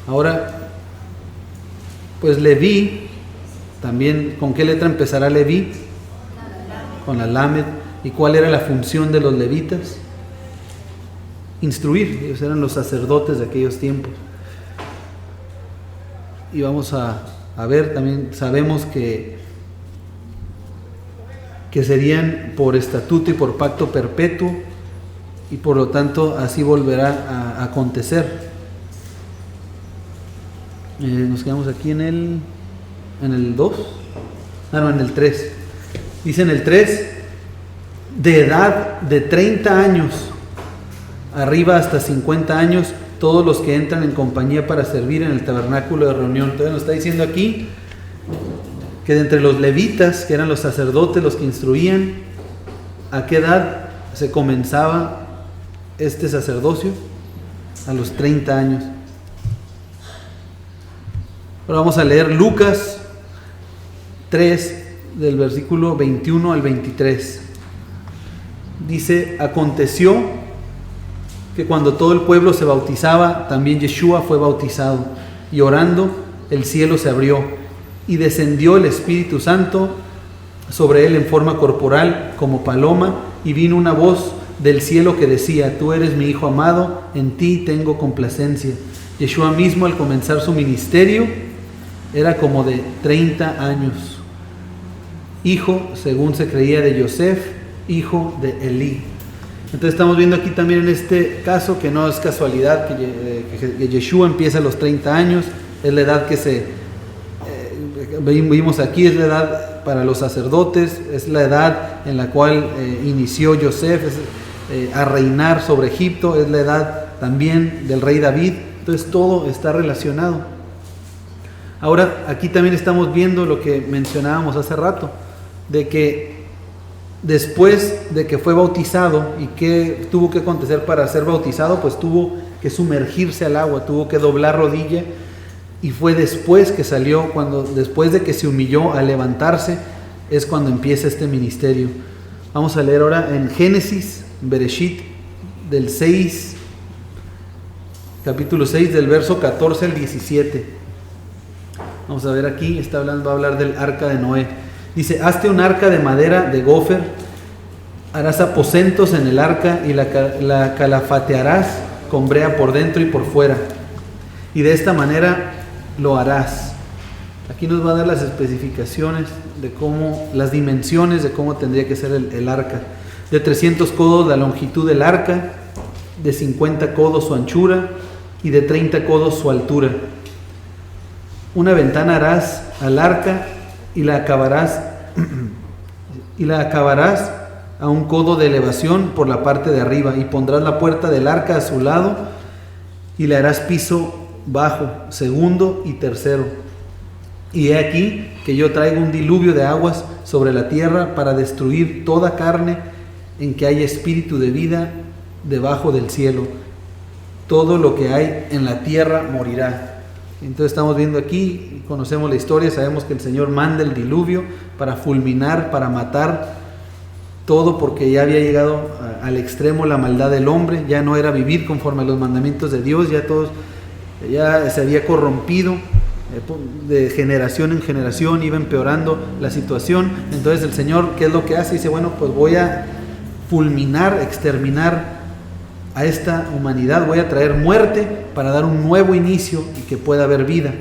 Ahora, pues Leví, también, ¿con qué letra empezará Leví? Con la Lamed. ¿Y cuál era la función de los levitas? Instruir. Ellos eran los sacerdotes de aquellos tiempos. Y vamos a ver, también sabemos que serían por estatuto y por pacto perpetuo, y por lo tanto así volverá a acontecer. Nos quedamos aquí en el 2, en el 3. Dice en el 3, de edad de 30 años arriba hasta 50 años, todos los que entran en compañía para servir en el tabernáculo de reunión. Entonces nos está diciendo aquí que de entre los levitas, que eran los sacerdotes, los que instruían, ¿a qué edad se comenzaba este sacerdocio? A los 30 años. Ahora vamos a leer Lucas 3, del versículo 21 al 23. Dice, aconteció que cuando todo el pueblo se bautizaba, también Yeshua fue bautizado, y orando el cielo se abrió, y descendió el Espíritu Santo sobre él en forma corporal como paloma, y vino una voz del cielo que decía, tú eres mi Hijo amado, en ti tengo complacencia. Yeshua mismo, al comenzar su ministerio, era como de 30 años, hijo, según se creía, de Yosef, hijo de Elí. Entonces estamos viendo aquí también en este caso que no es casualidad que Yeshua empieza a los 30 años, es la edad que vimos aquí, es la edad para los sacerdotes, es la edad en la cual inició Yosef a reinar sobre Egipto, es la edad también del rey David. Entonces todo está relacionado. Ahora, aquí también estamos viendo lo que mencionábamos hace rato, de que después de que fue bautizado, y qué tuvo que acontecer para ser bautizado, pues tuvo que sumergirse al agua, tuvo que doblar rodilla, y fue después que salió, después de que se humilló a levantarse, es cuando empieza este ministerio. Vamos a leer ahora en Génesis, Bereshit, del 6, capítulo 6, del verso 14 al 17. Vamos a ver aquí, va a hablar del arca de Noé. Dice: hazte un arca de madera de gofer, harás aposentos en el arca y la calafatearás con brea por dentro y por fuera, y de esta manera lo harás. Aquí nos va a dar las especificaciones de cómo, las dimensiones de cómo tendría que ser el arca. De 300 codos la longitud del arca, de 50 codos su anchura y de 30 codos su altura. Una ventana harás al arca y la acabarás a un codo de elevación por la parte de arriba, y pondrás la puerta del arca a su lado y le harás piso bajo, segundo y tercero. Y he aquí que yo traigo un diluvio de aguas sobre la tierra para destruir toda carne en que haya espíritu de vida debajo del cielo. Todo lo que hay en la tierra morirá. Entonces estamos viendo aquí, conocemos la historia, sabemos que el Señor manda el diluvio para fulminar, para matar todo, porque ya había llegado al extremo la maldad del hombre. Ya no era vivir conforme a los mandamientos de Dios, ya se había corrompido. De generación en generación iba empeorando la situación. Entonces el Señor, ¿qué es lo que hace? Dice: bueno, pues voy a fulminar, exterminar a esta humanidad, voy a traer muerte para dar un nuevo inicio y que pueda haber vida.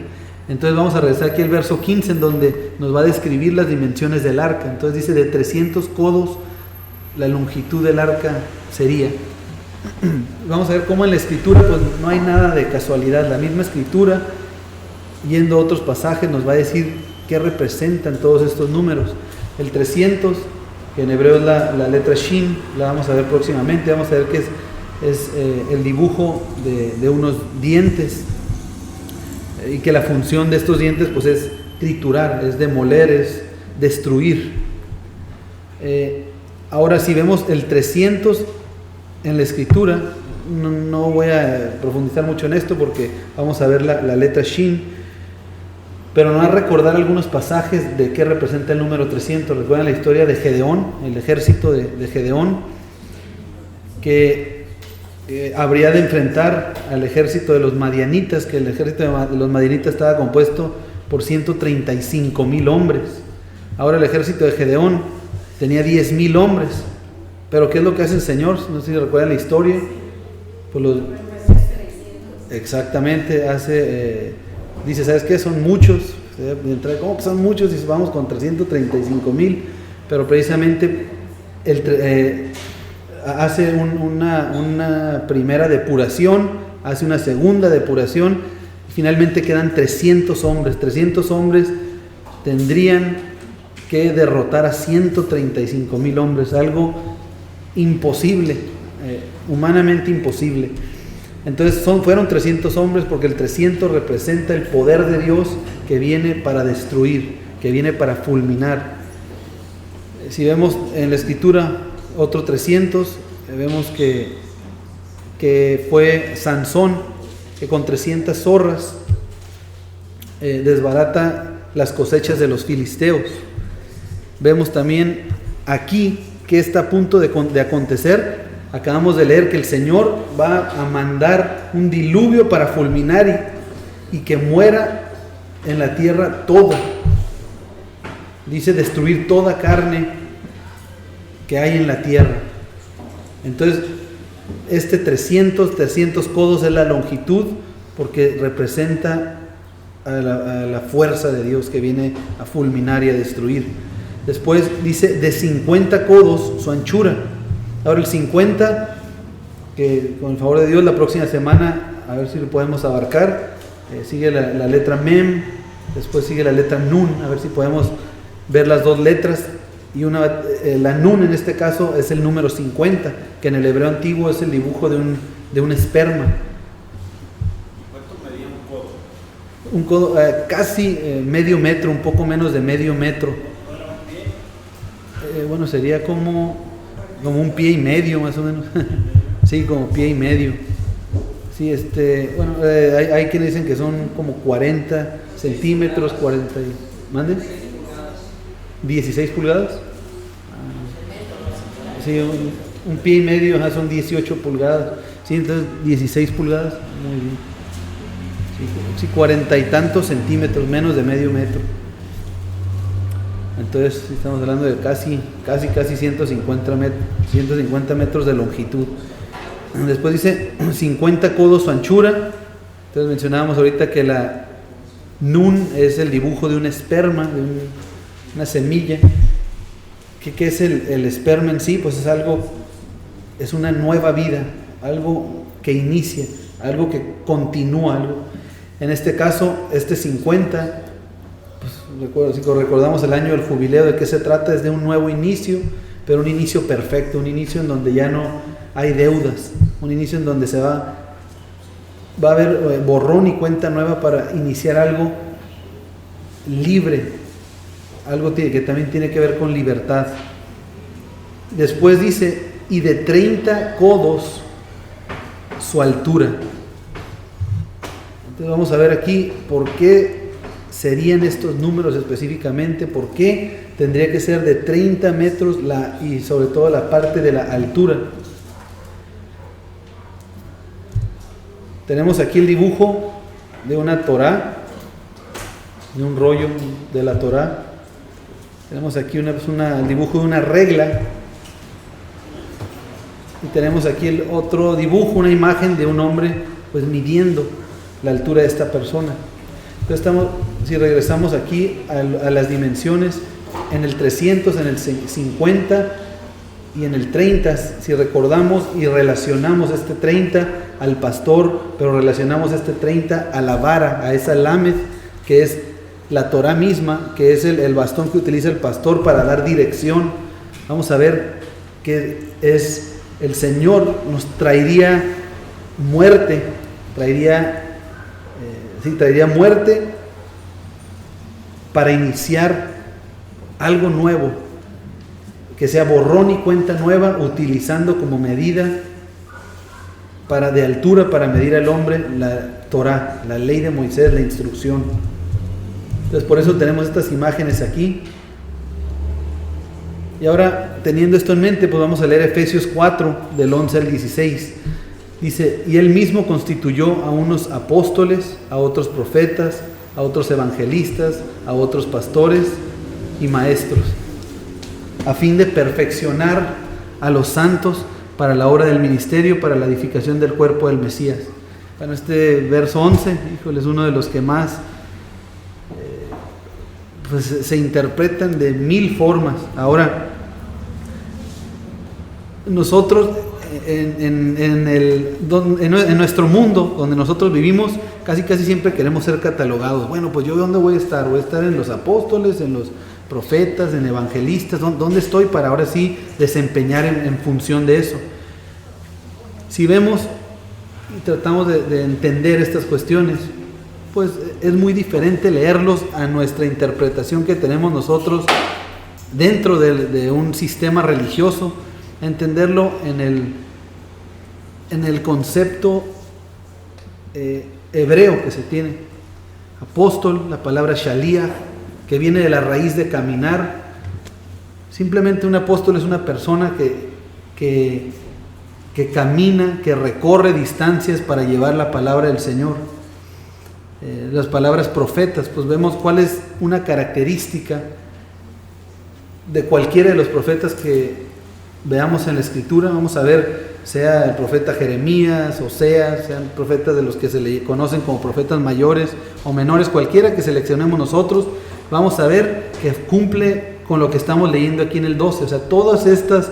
Entonces vamos a regresar aquí al verso 15, en donde nos va a describir las dimensiones del arca. Entonces dice: de 300 codos la longitud del arca sería. Vamos a ver cómo en la escritura pues no hay nada de casualidad. La misma escritura, yendo a otros pasajes, nos va a decir qué representan todos estos números. El 300, que en hebreo es la letra Shin, la vamos a ver próximamente. Vamos a ver que es el dibujo de unos dientes, y que la función de estos dientes pues es triturar, es demoler, es destruir. Ahora, si vemos el 300 en la escritura, no voy a profundizar mucho en esto porque vamos a ver la letra Shin, pero nos va a recordar algunos pasajes de qué representa el número 300. Recuerdan la historia de Gedeón, el ejército de Gedeón, que habría de enfrentar al ejército de los madianitas, que el ejército de los madianitas estaba compuesto por 135,000 hombres. Ahora el ejército de Gedeón tenía 10,000 hombres. Pero ¿qué es lo que hace el Señor? No sé si recuerdan la historia. Pues exactamente, dice: ¿sabes qué? Son muchos. ¿Cómo que son muchos? Dice: vamos contra 135,000. Pero precisamente hace una primera depuración, hace una segunda depuración, y finalmente quedan 300 hombres. 300 hombres tendrían que derrotar a 135,000 hombres, algo imposible, humanamente imposible. Entonces fueron 300 hombres, porque el 300 representa el poder de Dios que viene para destruir, que viene para fulminar. Si vemos en la escritura otro 300, vemos que fue Sansón, que con 300 zorras desbarata las cosechas de los filisteos. Vemos también aquí que está a punto de acontecer. Acabamos de leer que el Señor va a mandar un diluvio para fulminar y que muera en la tierra todo. Dice: destruir toda carne que hay en la tierra. Entonces, este 300 codos es la longitud, porque representa a la fuerza de Dios que viene a fulminar y a destruir. Después dice: de 50 codos su anchura. Ahora el 50, que con el favor de Dios la próxima semana a ver si lo podemos abarcar. Sigue la letra Mem, después sigue la letra Nun, a ver si podemos ver las dos letras. Y la Nun en este caso es el número 50, que en el hebreo antiguo es el dibujo de un esperma. ¿Cuánto medía un codo? un codo, casi medio metro, un poco menos de medio metro. Bueno, sería como un pie y medio más o menos. Sí, como pie y medio. Sí, bueno, hay quienes dicen que son como 40 centímetros, 40 y... ¿Manden? 16 pulgadas. Sí, un pie y medio, son 18 pulgadas. Sí, entonces 16 pulgadas. Muy bien. Sí, 40 y tantos centímetros, menos de medio metro. Entonces estamos hablando de casi 150 metros de longitud. Después dice 50 codos su anchura. Entonces mencionábamos ahorita que la nun es el dibujo de un esperma, de una semilla. ¿Qué es el esperma en sí? Pues es una nueva vida, algo que inicia, algo que continúa, algo. En este caso, 50, pues si recordamos el año del jubileo, ¿de qué se trata? Es de un nuevo inicio, pero un inicio perfecto, un inicio en donde ya no hay deudas, un inicio en donde va a haber borrón y cuenta nueva para iniciar algo libre, algo que también tiene que ver con libertad. Después dice, y de 30 codos su altura. Entonces vamos a ver aquí por qué serían estos números específicamente, por qué tendría que ser de 30 metros y sobre todo la parte de la altura. Tenemos aquí el dibujo de una Torá, de un rollo de la Torá. Tenemos aquí el dibujo de una regla. Y tenemos aquí el otro dibujo, una imagen de un hombre pues midiendo la altura de esta persona. Entonces si regresamos aquí a las dimensiones, en el 300, en el 50 y en el 30, si recordamos y relacionamos este 30 al pastor, pero relacionamos este 30 a la vara, a esa lamed, que es la Torá misma, que es el bastón que utiliza el pastor para dar dirección. Vamos a ver que es el Señor nos traería muerte, traería muerte para iniciar algo nuevo, que sea borrón y cuenta nueva, utilizando como medida de altura para medir al hombre la Torá, la ley de Moisés, la instrucción. Entonces por eso tenemos estas imágenes aquí. Y ahora, teniendo esto en mente, pues vamos a leer Efesios 4, del 11 al 16. Dice, y él mismo constituyó a unos apóstoles, a otros profetas, a otros evangelistas, a otros pastores y maestros, a fin de perfeccionar a los santos para la obra del ministerio, para la edificación del cuerpo del Mesías. Bueno, este verso 11, híjole, es uno de los que más pues se interpretan de 1000 formas. Ahora, nosotros en nuestro mundo, donde nosotros vivimos, casi siempre queremos ser catalogados. Bueno, pues yo ¿dónde voy a estar? Voy a estar en los apóstoles, en los profetas, en evangelistas. ¿Dónde estoy para ahora sí desempeñar en función de eso? Si vemos y tratamos de entender estas cuestiones, pues es muy diferente leerlos a nuestra interpretación que tenemos nosotros dentro de un sistema religioso, entenderlo en el concepto hebreo que se tiene. Apóstol, la palabra shaliach, que viene de la raíz de caminar. Simplemente un apóstol es una persona que camina, que recorre distancias para llevar la palabra del Señor. Las palabras profetas, pues vemos cuál es una característica de cualquiera de los profetas que veamos en la Escritura. Vamos a ver, sea el profeta Jeremías, Oseas, sean profetas de los que se le conocen como profetas mayores o menores, cualquiera que seleccionemos nosotros, vamos a ver que cumple con lo que estamos leyendo aquí en el 12. O sea, todas estas,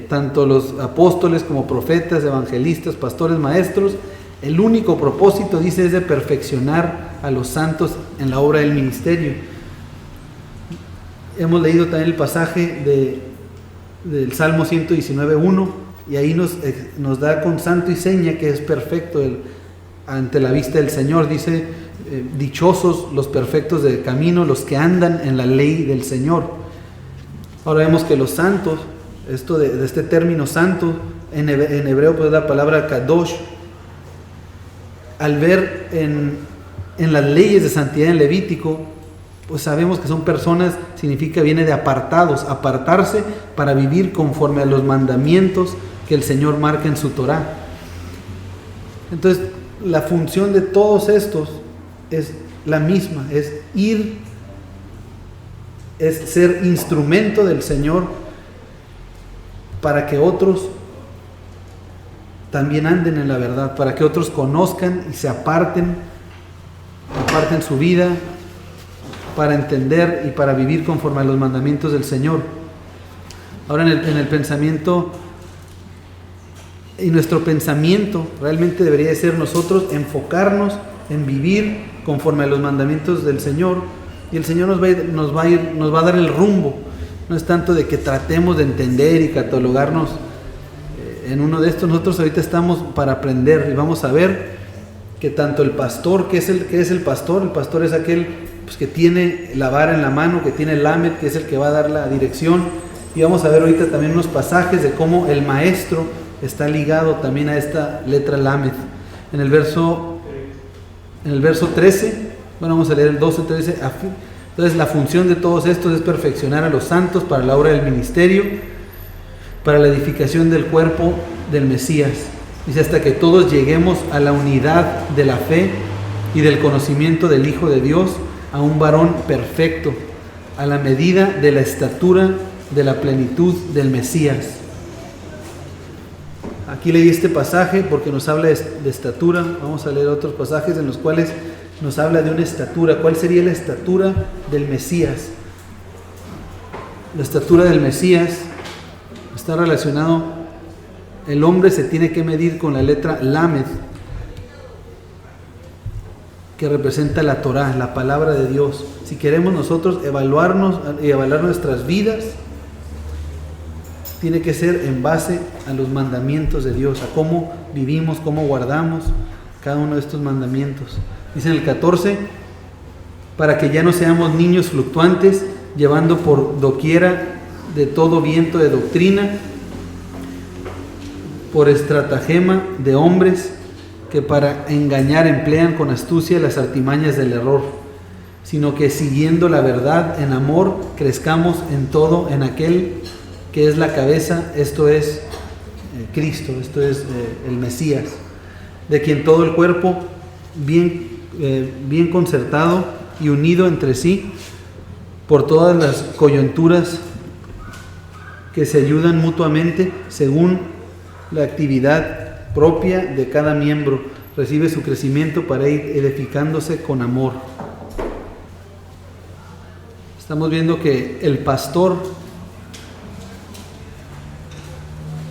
tanto los apóstoles como profetas, evangelistas, pastores, maestros, el único propósito, dice, es de perfeccionar a los santos en la obra del ministerio. Hemos leído también el pasaje del Salmo 119:1, y ahí nos da con santo y seña que es perfecto ante la vista del Señor. Dice, dichosos los perfectos de camino, los que andan en la ley del Señor. Ahora vemos que los santos, esto de este término santo, en hebreo pues la palabra kadosh. Al ver en las leyes de santidad en Levítico, pues sabemos que son personas, viene de apartados, apartarse para vivir conforme a los mandamientos que el Señor marca en su Torá. Entonces, la función de todos estos es la misma, es ir, es ser instrumento del Señor para que otros también anden en la verdad, para que otros conozcan y se aparten su vida para entender y para vivir conforme a los mandamientos del Señor. Ahora en el pensamiento, y nuestro pensamiento realmente debería de ser nosotros enfocarnos en vivir conforme a los mandamientos del Señor, y el Señor nos va a dar el rumbo. No es tanto de que tratemos de entender y catalogarnos en uno de estos. Nosotros ahorita estamos para aprender y vamos a ver que tanto el pastor, ¿qué es el pastor? El pastor es aquel pues, que tiene la vara en la mano, que tiene el lamed, que es el que va a dar la dirección. Y vamos a ver ahorita también unos pasajes de cómo el maestro está ligado también a esta letra lamed. En el verso 13, bueno, vamos a leer el 12, 13. Entonces la función de todos estos es perfeccionar a los santos para la obra del ministerio, para la edificación del cuerpo del Mesías. Dice, hasta que todos lleguemos a la unidad de la fe y del conocimiento del Hijo de Dios, a un varón perfecto, a la medida de la estatura de la plenitud del Mesías. Aquí leí este pasaje porque nos habla de estatura. Vamos a leer otros pasajes en los cuales nos habla de una estatura. ¿Cuál sería la estatura del Mesías? La estatura del Mesías está relacionado, el hombre se tiene que medir con la letra lamed, que representa la Torá, la palabra de Dios. Si queremos nosotros evaluar nuestras vidas, tiene que ser en base a los mandamientos de Dios, a cómo vivimos, cómo guardamos cada uno de estos mandamientos. Dice en el 14, para que ya no seamos niños fluctuantes, llevando por doquiera de todo viento de doctrina, por estratagema de hombres que para engañar emplean con astucia las artimañas del error, sino que siguiendo la verdad en amor, crezcamos en todo en aquel que es la cabeza, esto es Cristo, esto es el Mesías, de quien todo el cuerpo bien concertado y unido entre sí por todas las coyunturas que se ayudan mutuamente según la actividad propia de cada miembro, recibe su crecimiento para ir edificándose con amor. Estamos viendo que el pastor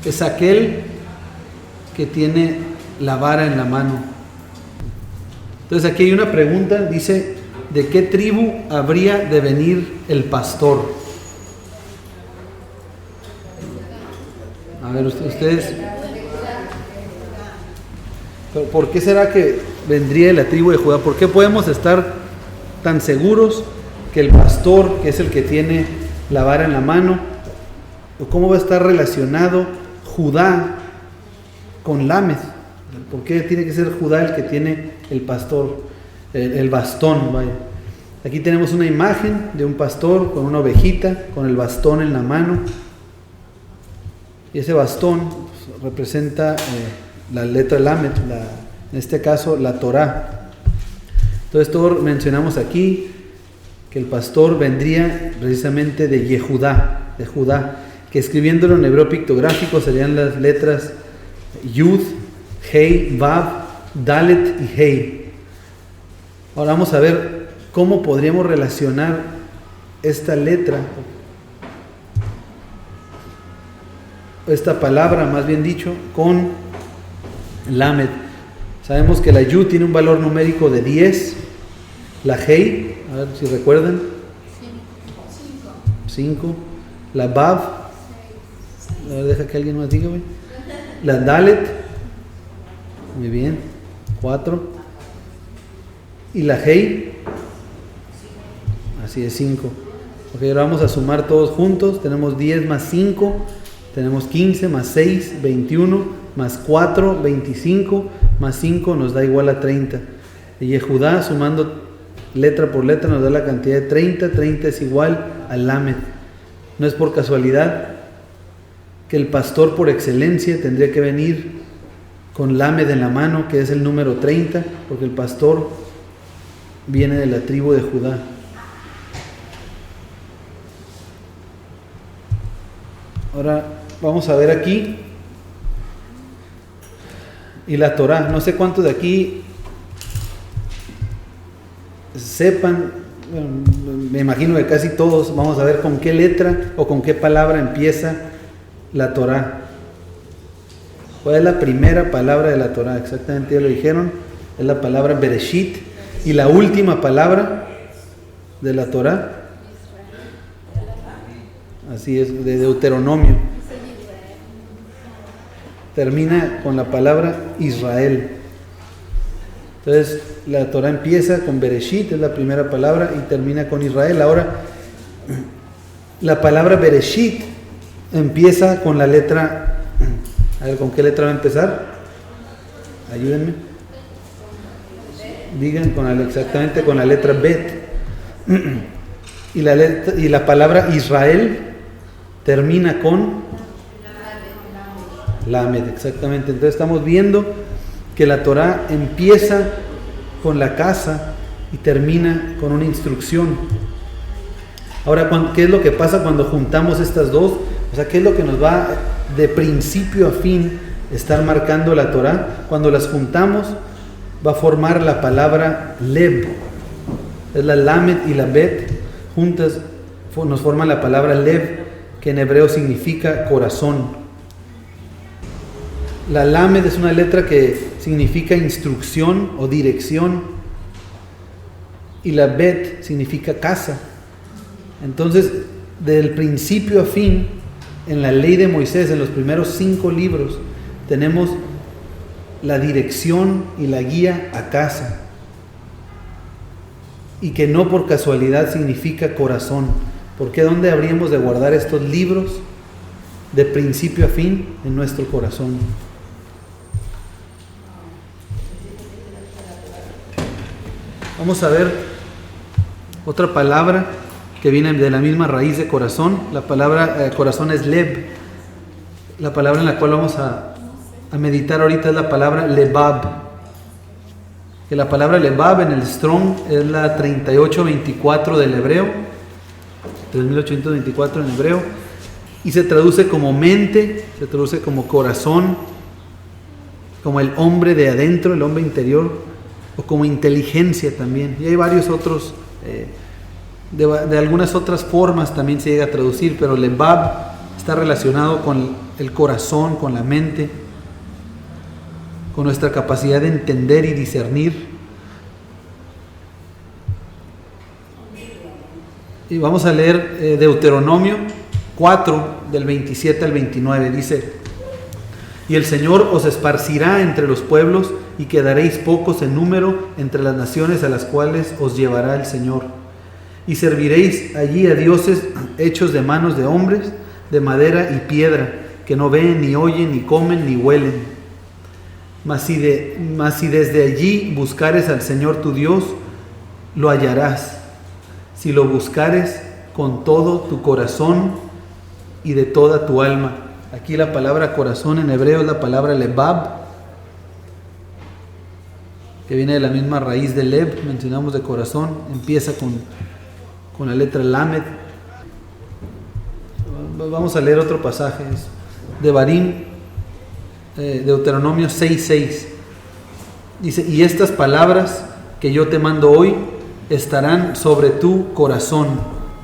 es aquel que tiene la vara en la mano. Entonces aquí hay una pregunta, dice, ¿de qué tribu habría de venir el pastor? A ver, ustedes, ¿por qué será que vendría de la tribu de Judá? ¿Por qué podemos estar tan seguros que el pastor, que es el que tiene la vara en la mano, o cómo va a estar relacionado Judá con Lamed? ¿Por qué tiene que ser Judá el que tiene el pastor, el bastón? Vaya. Aquí tenemos una imagen de un pastor con una ovejita, con el bastón en la mano. Y ese bastón pues, representa la letra Lamed, en este caso la Torá. Entonces todos mencionamos aquí que el pastor vendría precisamente de Yehudá, de Judá, que escribiéndolo en hebreo pictográfico serían las letras Yud, Hei, Vav, Dalet y Hei. Ahora vamos a ver cómo podríamos relacionar esta letra, esta palabra más bien dicho, con Lamed. Sabemos que la Yud tiene un valor numérico de 10, la Hei, a ver si recuerdan, 5, la Vav, a ver, deja que alguien más diga, la Dalet, muy bien, 4. Y la Hei, así es, 5. Ok, ahora vamos a sumar todos juntos. Tenemos 10 más 5, tenemos 15 más 6, 21, más 4, 25, más 5 nos da igual a 30. Y Yehudá, sumando letra por letra, nos da la cantidad de 30. 30 es igual al Lamed. No es por casualidad que el pastor por excelencia tendría que venir con Lamed en la mano, que es el número 30, porque el pastor viene de la tribu de Judá. Ahora vamos a ver aquí. Y la Torá, no sé cuántos de aquí sepan, me imagino que casi todos. Vamos a ver con qué letra o con qué palabra empieza la Torá. ¿Cuál es la primera palabra de la Torá? Exactamente, ya lo dijeron, es la palabra Bereshit. Y la última palabra de la Torá, así es, de Deuteronomio, termina con la palabra Israel. Entonces la Torá empieza con Bereshit, es la primera palabra, y termina con Israel. Ahora, la palabra Bereshit empieza con la letra, a ver, ¿con qué letra va a empezar? Ayúdenme. Digan exactamente con la letra Bet. Y la palabra Israel termina con Lamed, exactamente. Entonces estamos viendo que la Torá empieza con la casa y termina con una instrucción. Ahora, ¿qué es lo que pasa cuando juntamos estas dos? O sea, ¿qué es lo que nos va de principio a fin estar marcando la Torá? Cuando las juntamos, va a formar la palabra Lev. Es la Lamed y la Bet. Juntas nos forman la palabra Lev, que en hebreo significa corazón. La Lamed es una letra que significa instrucción o dirección, y la Bet significa casa. Entonces, del principio a fin, en la ley de Moisés, en los primeros 5 libros, tenemos la dirección y la guía a casa, y que no por casualidad significa corazón, porque ¿dónde habríamos de guardar estos libros de principio a fin? En nuestro corazón. Vamos a ver otra palabra que viene de la misma raíz de corazón. La palabra corazón es Lev. La palabra en la cual vamos a meditar ahorita es la palabra Lebab. Que la palabra Lebab en el Strong es la 3824 del hebreo, 3824 en hebreo, y se traduce como mente, se traduce como corazón, como el hombre de adentro, el hombre interior, o como inteligencia también. Y hay varios otros, de algunas otras formas también se llega a traducir, pero Lebab está relacionado con el corazón, con la mente, con nuestra capacidad de entender y discernir. Y vamos a leer Deuteronomio 4, del 27 al 29. Dice: y el Señor os esparcirá entre los pueblos, y quedaréis pocos en número entre las naciones a las cuales os llevará el Señor. Y serviréis allí a dioses hechos de manos de hombres, de madera y piedra, que no ven, ni oyen, ni comen, ni huelen. Mas si desde allí buscares al Señor tu Dios, lo hallarás, si lo buscares con todo tu corazón y de toda tu alma. Aquí la palabra corazón en hebreo es la palabra Lebab, que viene de la misma raíz de Lev, mencionamos de corazón, empieza con la letra Lamed. Vamos a leer otro pasaje, de Barín, Deuteronomio 6:6. Dice: y estas palabras que yo te mando hoy estarán sobre tu corazón.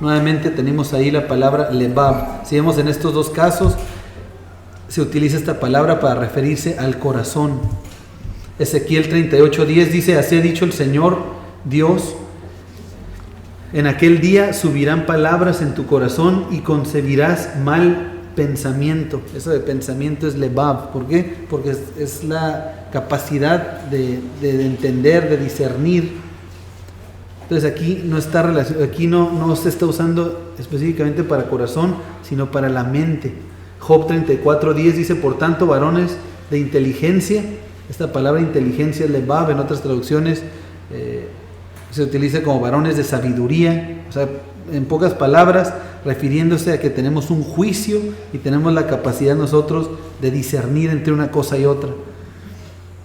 Nuevamente tenemos ahí la palabra Lebab. Si vemos en estos dos casos, se utiliza esta palabra para referirse al corazón. Ezequiel 38:10 dice: así ha dicho el Señor Dios, en aquel día subirán palabras en tu corazón y concebirás mal pensamiento. Eso de pensamiento es lebab. ¿Por qué? Porque es la capacidad de entender, de discernir. Entonces aquí no está aquí no se está usando específicamente para corazón, sino para la mente. Job 34:10 dice: por tanto, varones de inteligencia. Esta palabra inteligencia es lebab, en otras traducciones se utiliza como varones de sabiduría. O sea, en pocas palabras, refiriéndose a que tenemos un juicio y tenemos la capacidad nosotros de discernir entre una cosa y otra.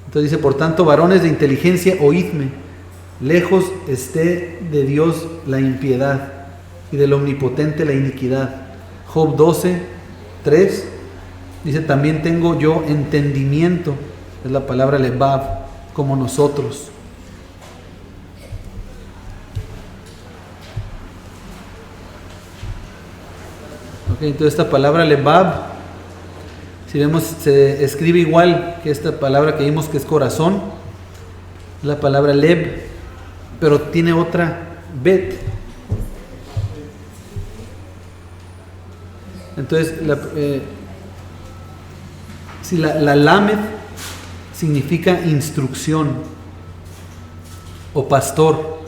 Entonces dice: por tanto, varones de inteligencia, oídme, lejos esté de Dios la impiedad y del omnipotente la iniquidad. Job 12:3 dice: también tengo yo entendimiento, es la palabra lebab, como nosotros. Entonces esta palabra lebab, si vemos, se escribe igual que esta palabra que vimos que es corazón, la palabra leb, pero tiene otra bet. Entonces la lamed significa instrucción o pastor,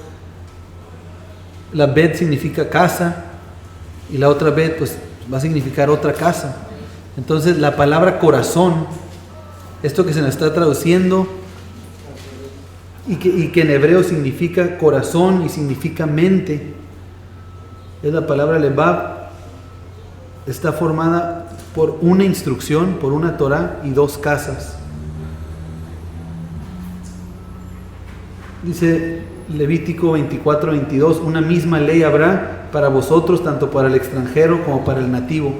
la bet significa casa y la otra bet pues va a significar otra casa. Entonces la palabra corazón, esto que se nos está traduciendo y que en hebreo significa corazón y significa mente, es la palabra lebab. Está formada por una instrucción, por una Torah y dos casas. Dice Levítico 24:22: una misma ley habrá para vosotros, tanto para el extranjero como para el nativo.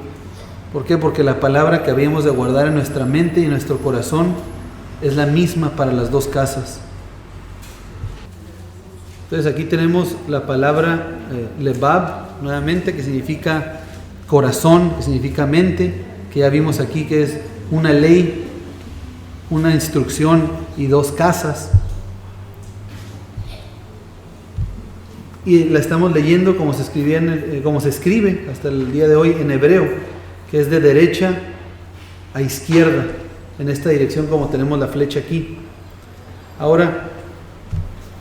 ¿Por qué? Porque la palabra que habíamos de guardar en nuestra mente y en nuestro corazón es la misma para las dos casas. Entonces aquí tenemos la palabra lebab, nuevamente, que significa corazón, que significa mente, que ya vimos aquí que es una ley, una instrucción y dos casas. Y la estamos leyendo como se escribe hasta el día de hoy en hebreo, que es de derecha a izquierda, en esta dirección como tenemos la flecha aquí. Ahora,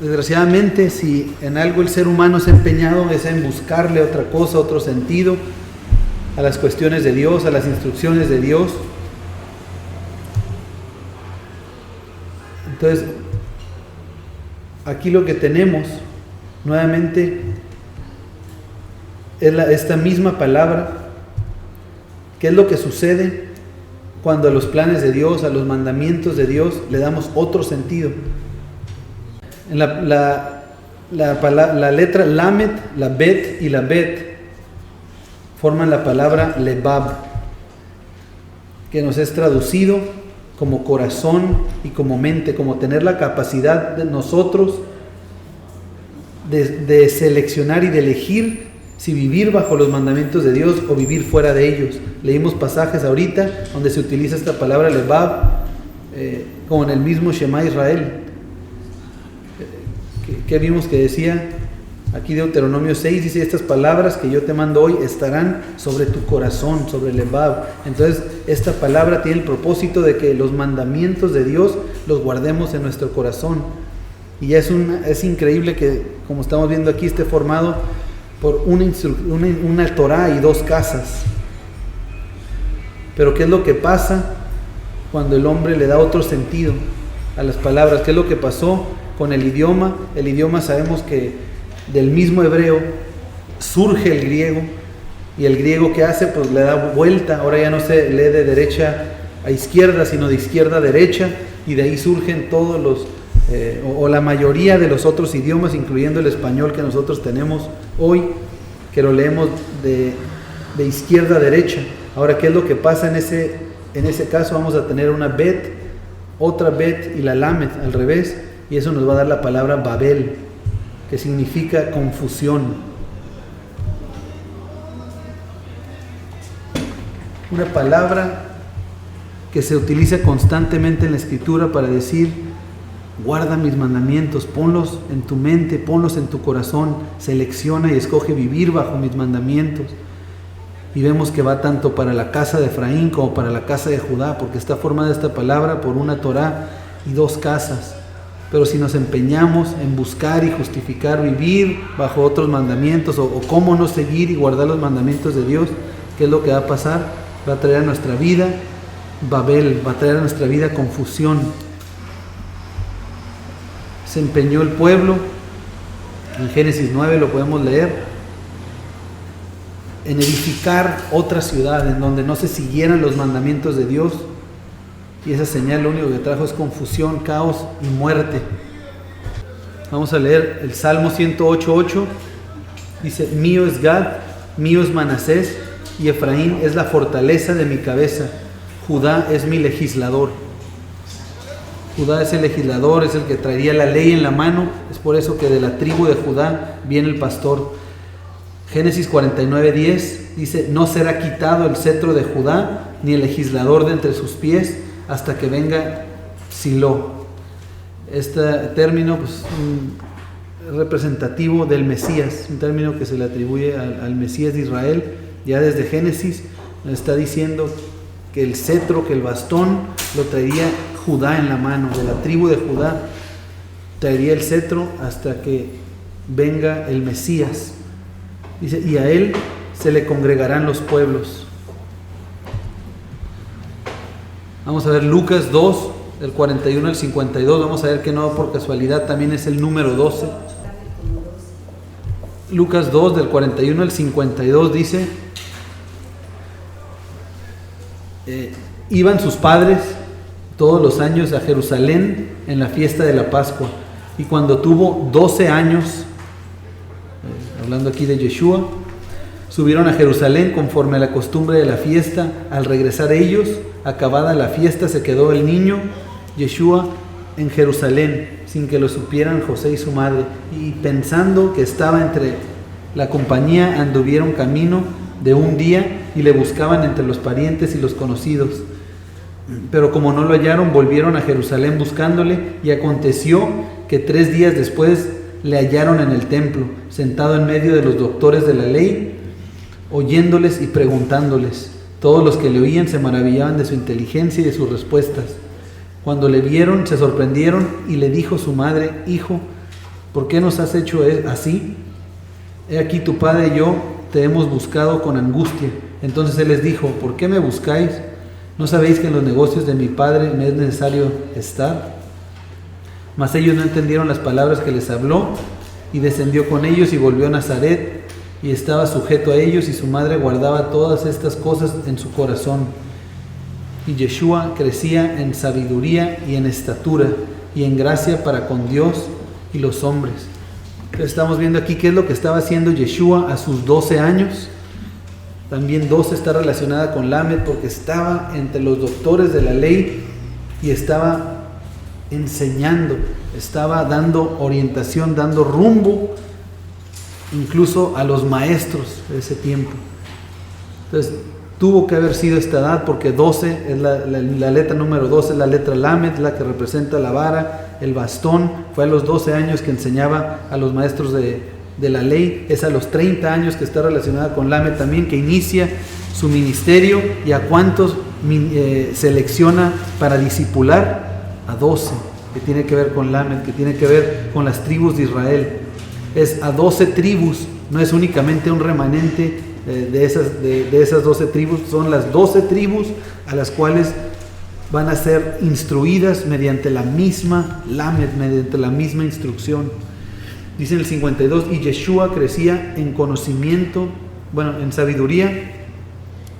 desgraciadamente, si en algo el ser humano se ha empeñado, es en buscarle otra cosa, otro sentido a las cuestiones de Dios, a las instrucciones de Dios. Entonces, aquí lo que tenemos nuevamente es esta misma palabra. ¿Qué es lo que sucede cuando a los planes de Dios, a los mandamientos de Dios, le damos otro sentido? En la letra lamet, la bet y la bet forman la palabra lebab, que nos es traducido como corazón y como mente, como tener la capacidad de nosotros de seleccionar y de elegir si vivir bajo los mandamientos de Dios o vivir fuera de ellos. Leímos pasajes ahorita donde se utiliza esta palabra lebab, como en el mismo Shema Israel, que vimos que decía aquí Deuteronomio 6, dice: estas palabras que yo te mando hoy estarán sobre tu corazón, sobre lebab. Entonces esta palabra tiene el propósito de que los mandamientos de Dios los guardemos en nuestro corazón. Y es increíble que, como estamos viendo aquí, esté formado por una Torah y dos casas. Pero ¿qué es lo que pasa cuando el hombre le da otro sentido a las palabras? ¿Qué es lo que pasó con el idioma? El idioma, sabemos que del mismo hebreo surge el griego, y el griego, ¿qué hace? Pues le da vuelta. Ahora ya no se lee de derecha a izquierda, sino de izquierda a derecha, y de ahí surgen todos los o la mayoría de los otros idiomas, incluyendo el español que nosotros tenemos hoy, que lo leemos de izquierda a derecha. Ahora, ¿qué es lo que pasa en ese caso? Vamos a tener una bet, otra bet y la lamed al revés, y eso nos va a dar la palabra Babel, que significa confusión. Una palabra que se utiliza constantemente en la Escritura para decir: guarda mis mandamientos, ponlos en tu mente, ponlos en tu corazón, selecciona y escoge vivir bajo mis mandamientos. y vemos que va tanto para la casa de Efraín como para la casa de Judá, porque está formada esta palabra por una Torá y dos casas. Pero si nos empeñamos en buscar y justificar vivir bajo otros mandamientos, o cómo no seguir y guardar los mandamientos de Dios, ¿qué es lo que va a pasar? Va a traer a nuestra vida Babel, va a traer a nuestra vida confusión. Se empeñó el pueblo, en Génesis 9 lo podemos leer, en edificar otra ciudad en donde no se siguieran los mandamientos de Dios, y esa señal lo único que trajo es confusión, caos y muerte. Vamos a leer el Salmo 108:8. Dice: mío es Gad, mío es Manasés, y Efraín es la fortaleza de mi cabeza. Judá es mi legislador. Judá es el legislador, es el que traería la ley en la mano. Es por eso que de la tribu de Judá viene el pastor. Génesis 49:10 dice: no será quitado el cetro de Judá, ni el legislador de entre sus pies, hasta que venga Silo. Este término pues, representativo del Mesías, un término que se le atribuye al Mesías de Israel. Ya desde Génesis está diciendo que el cetro, que el bastón lo traería Judá en la mano, de la tribu de Judá traería el cetro hasta que venga el Mesías. Dice: y a él se le congregarán los pueblos. Vamos a ver Lucas 2, del 41 al 52. Vamos a ver que no por casualidad también es el número 12. Lucas 2, del 41 al 52 dice: iban sus padres todos los años a Jerusalén en la fiesta de la Pascua, y cuando tuvo 12 años, hablando aquí de Yeshua, subieron a Jerusalén conforme a la costumbre de la fiesta. Al regresar ellos, acabada la fiesta, se quedó el niño Yeshua en Jerusalén, sin que lo supieran José y su madre. Y pensando que estaba entre la compañía, anduvieron camino de un día y le buscaban entre los parientes y los conocidos. Pero como no lo hallaron, volvieron a Jerusalén buscándole, y aconteció que 3 días después le hallaron en el templo, sentado en medio de los doctores de la ley, oyéndoles y preguntándoles. Todos los que le oían se maravillaban de su inteligencia y de sus respuestas. Cuando le vieron, se sorprendieron, y le dijo su madre: hijo, ¿por qué nos has hecho así? He aquí tu padre y yo te hemos buscado con angustia. Entonces él les dijo: ¿por qué me buscáis? ¿No sabéis que en los negocios de mi padre me es necesario estar? Mas ellos no entendieron las palabras que les habló, y descendió con ellos y volvió a Nazaret, y estaba sujeto a ellos, y su madre guardaba todas estas cosas en su corazón. Y Yeshua crecía en sabiduría y en estatura y en gracia para con Dios y los hombres. Entonces estamos viendo aquí qué es lo que estaba haciendo Yeshua a sus 12 años. También 12 está relacionada con Lamed, porque estaba entre los doctores de la ley y estaba enseñando, estaba dando orientación, dando rumbo incluso a los maestros de ese tiempo. Entonces tuvo que haber sido esta edad, porque 12 es la letra número 12, es la letra Lamed, la que representa la vara, el bastón. Fue a los 12 años que enseñaba a los maestros de la ley. Es a los 30 años que está relacionada con Lamed también, que inicia su ministerio. ¿Y a cuántos selecciona para discipular? A 12, que tiene que ver con Lamed, que tiene que ver con las tribus de Israel. Es a 12 tribus, no es únicamente un remanente de esas 12 tribus, son las 12 tribus a las cuales van a ser instruidas mediante la misma Lamed, mediante la misma instrucción. Dice en el 52: y Yeshua crecía en conocimiento, en sabiduría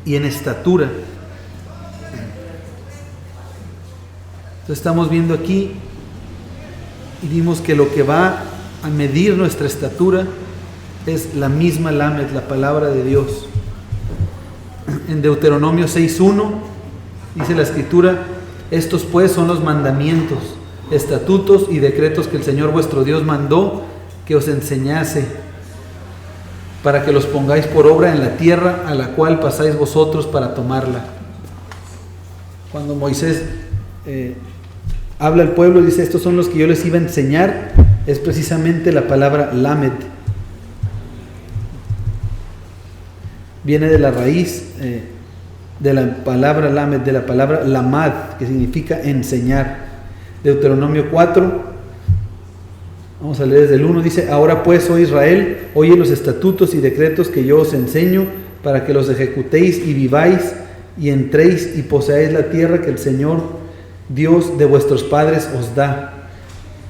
y en estatura. Entonces estamos viendo aquí y vimos que lo que va a medir nuestra estatura es la misma Lamed, la palabra de Dios. En Deuteronomio 6:1 dice la escritura: estos pues son los mandamientos, estatutos y decretos que el Señor vuestro Dios mandó que os enseñase, para que los pongáis por obra en la tierra a la cual pasáis vosotros para tomarla. Cuando Moisés habla al pueblo y dice: estos son los que yo les iba a enseñar, es precisamente la palabra Lamed. viene de la raíz de la palabra lamed, de la palabra lamad, que significa enseñar. Deuteronomio 4, vamos a leer desde el 1, dice: ahora pues, oh Israel, oye los estatutos y decretos que yo os enseño, para que los ejecutéis y viváis, y entréis y poseáis la tierra que el Señor, Dios de vuestros padres, os da.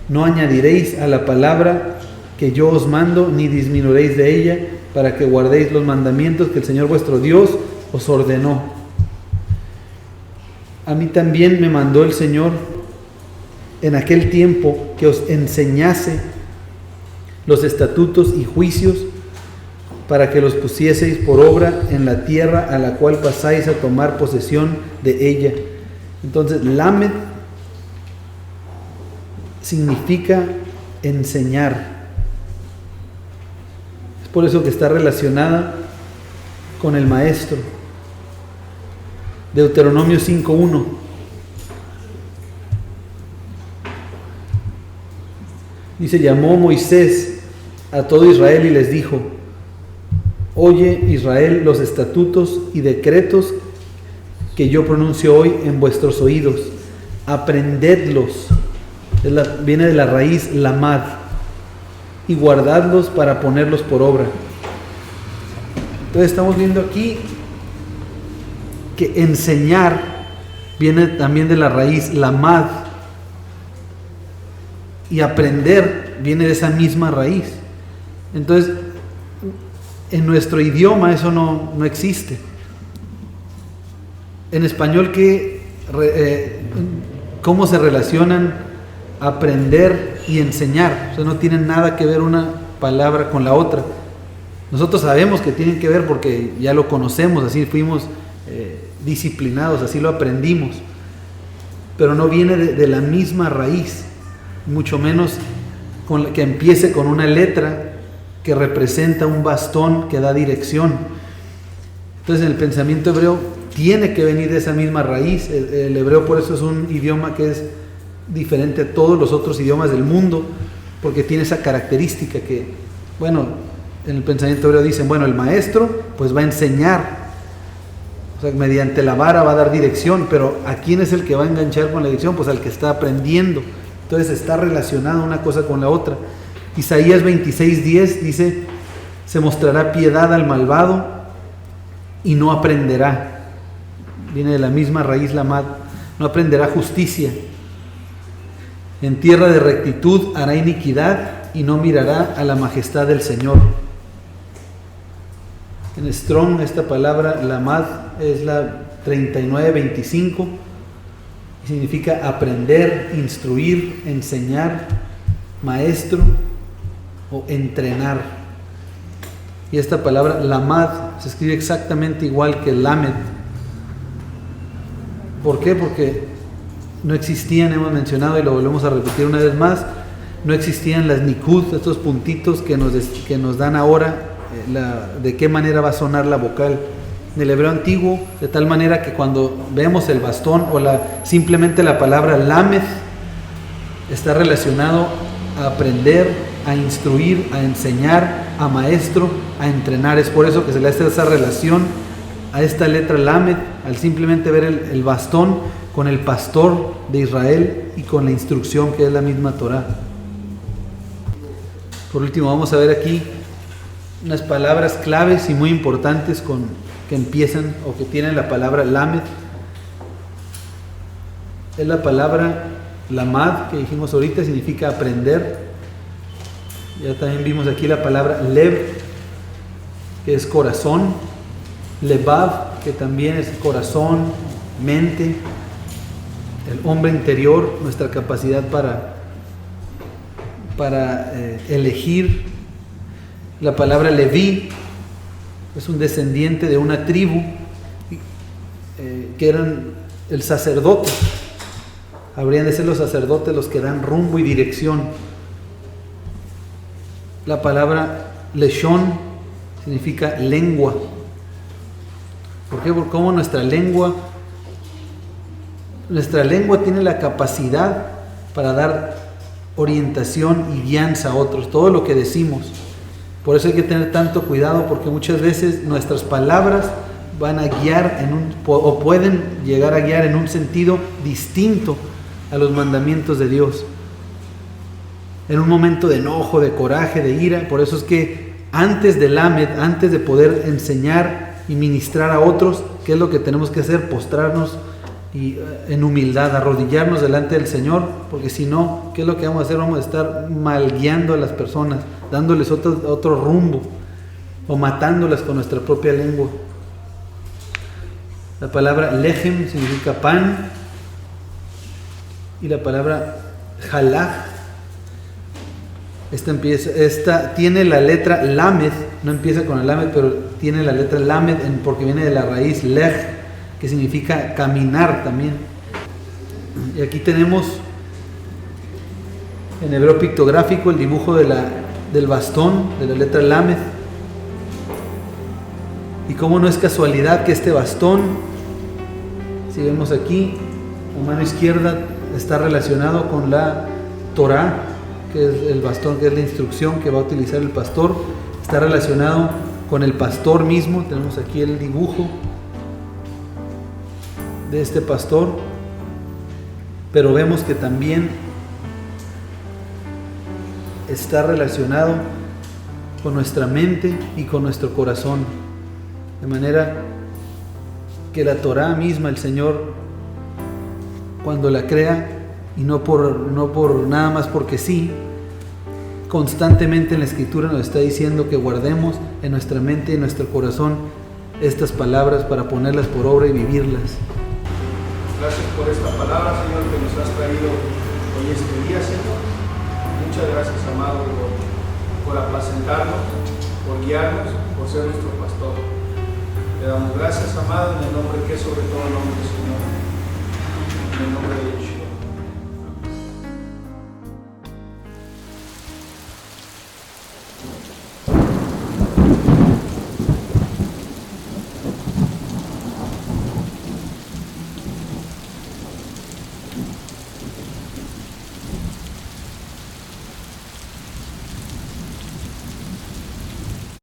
No añadiréis a la palabra que yo os mando, ni disminuiréis de ella, para que guardéis los mandamientos que el Señor vuestro Dios os ordenó. A mí también me mandó el Señor en aquel tiempo que os enseñase los estatutos y juicios, para que los pusieseis por obra en la tierra a la cual pasáis a tomar posesión de ella. Entonces, Lamed significa enseñar. Es por eso que está relacionada con el maestro. Deuteronomio 5:1. Dice: llamó Moisés a todo Israel y les dijo: oye Israel los estatutos y decretos que yo pronuncio hoy en vuestros oídos, aprendedlos, viene de la raíz lamad, y guardadlos para ponerlos por obra. Entonces estamos viendo aquí que enseñar viene también de la raíz lamad, y aprender viene de esa misma raíz. Entonces, en nuestro idioma eso no existe. En español, ¿cómo se relacionan aprender y enseñar? O sea, no tienen nada que ver una palabra con la otra. Nosotros sabemos que tienen que ver porque ya lo conocemos, así fuimos disciplinados, así lo aprendimos. Pero no viene de la misma raíz, mucho menos que empiece con una letra que representa un bastón que da dirección. Entonces, en el pensamiento hebreo tiene que venir de esa misma raíz. El hebreo, por eso, es un idioma que es diferente a todos los otros idiomas del mundo, porque tiene esa característica que, bueno, en el pensamiento hebreo dicen, bueno, el maestro pues va a enseñar, o sea, mediante la vara va a dar dirección, pero ¿a quién es el que va a enganchar con la dirección? Pues al que está aprendiendo. Entonces está relacionada una cosa con la otra. Isaías 26:10 dice: se mostrará piedad al malvado y no aprenderá. Viene de la misma raíz lamad. No aprenderá justicia. En tierra de rectitud hará iniquidad y no mirará a la majestad del Señor. En Strong esta palabra lamad es la 3925. Significa aprender, instruir, enseñar, maestro o entrenar. Y esta palabra lamad se escribe exactamente igual que lamed. ¿Por qué? Porque no existían, hemos mencionado y lo volvemos a repetir una vez más, no existían las nikud, estos puntitos que nos dan ahora de qué manera va a sonar la vocal. En el hebreo antiguo, de tal manera que cuando vemos el bastón o simplemente la palabra lamed, está relacionado a aprender, a instruir, a enseñar, a maestro, a entrenar. Es por eso que se le hace esa relación a esta letra lamed, al simplemente ver el bastón con el pastor de Israel y con la instrucción que es la misma Torah. Por último, vamos a ver aquí unas palabras claves y muy importantes que empiezan o que tienen la palabra lamed. Es la palabra lamad, que dijimos ahorita, significa aprender. Ya también vimos aquí la palabra lev, que es corazón. Levav, que también es corazón, mente, el hombre interior, nuestra capacidad para elegir. La palabra leví es un descendiente de una tribu que eran el sacerdote. Habrían de ser los sacerdotes los que dan rumbo y dirección. La palabra leshon significa lengua. ¿Por qué? Porque como nuestra lengua tiene la capacidad para dar orientación y guianza a otros. Todo lo que decimos. Por eso hay que tener tanto cuidado, porque muchas veces nuestras palabras van a guiar o pueden llegar a guiar en un sentido distinto a los mandamientos de Dios. En un momento de enojo, de coraje, de ira. Por eso es que antes del Lamed, antes de poder enseñar y ministrar a otros, ¿qué es lo que tenemos que hacer? Postrarnos y en humildad, arrodillarnos delante del Señor, porque si no, ¿qué es lo que vamos a hacer? Vamos a estar mal guiando a las personas, dándoles otro rumbo, o matándolas con nuestra propia lengua. La palabra lechem significa pan, y la palabra halach, esta tiene la letra lamed, no empieza con el lamed, pero tiene la letra lamed porque viene de la raíz lech, que significa caminar también. Y aquí tenemos en hebreo pictográfico el dibujo del bastón, de la letra lamed. Y cómo no es casualidad que este bastón, si vemos aquí, la mano izquierda está relacionado con la Torah, que es el bastón, que es la instrucción que va a utilizar el pastor. Está relacionado con el pastor mismo. Tenemos aquí el dibujo de este pastor, pero vemos que también está relacionado con nuestra mente y con nuestro corazón, de manera que la Torah misma, el Señor, cuando la crea, y no por nada más porque sí, constantemente en la Escritura nos está diciendo que guardemos en nuestra mente y en nuestro corazón estas palabras para ponerlas por obra y vivirlas. Gracias por esta palabra, Señor, que nos has traído hoy este día, Señor. Muchas gracias, amado, por apacentarnos, por guiarnos, por ser nuestro pastor. Te damos gracias, amado, en el nombre que es sobre todo nombre, Señor. En el nombre de Dios.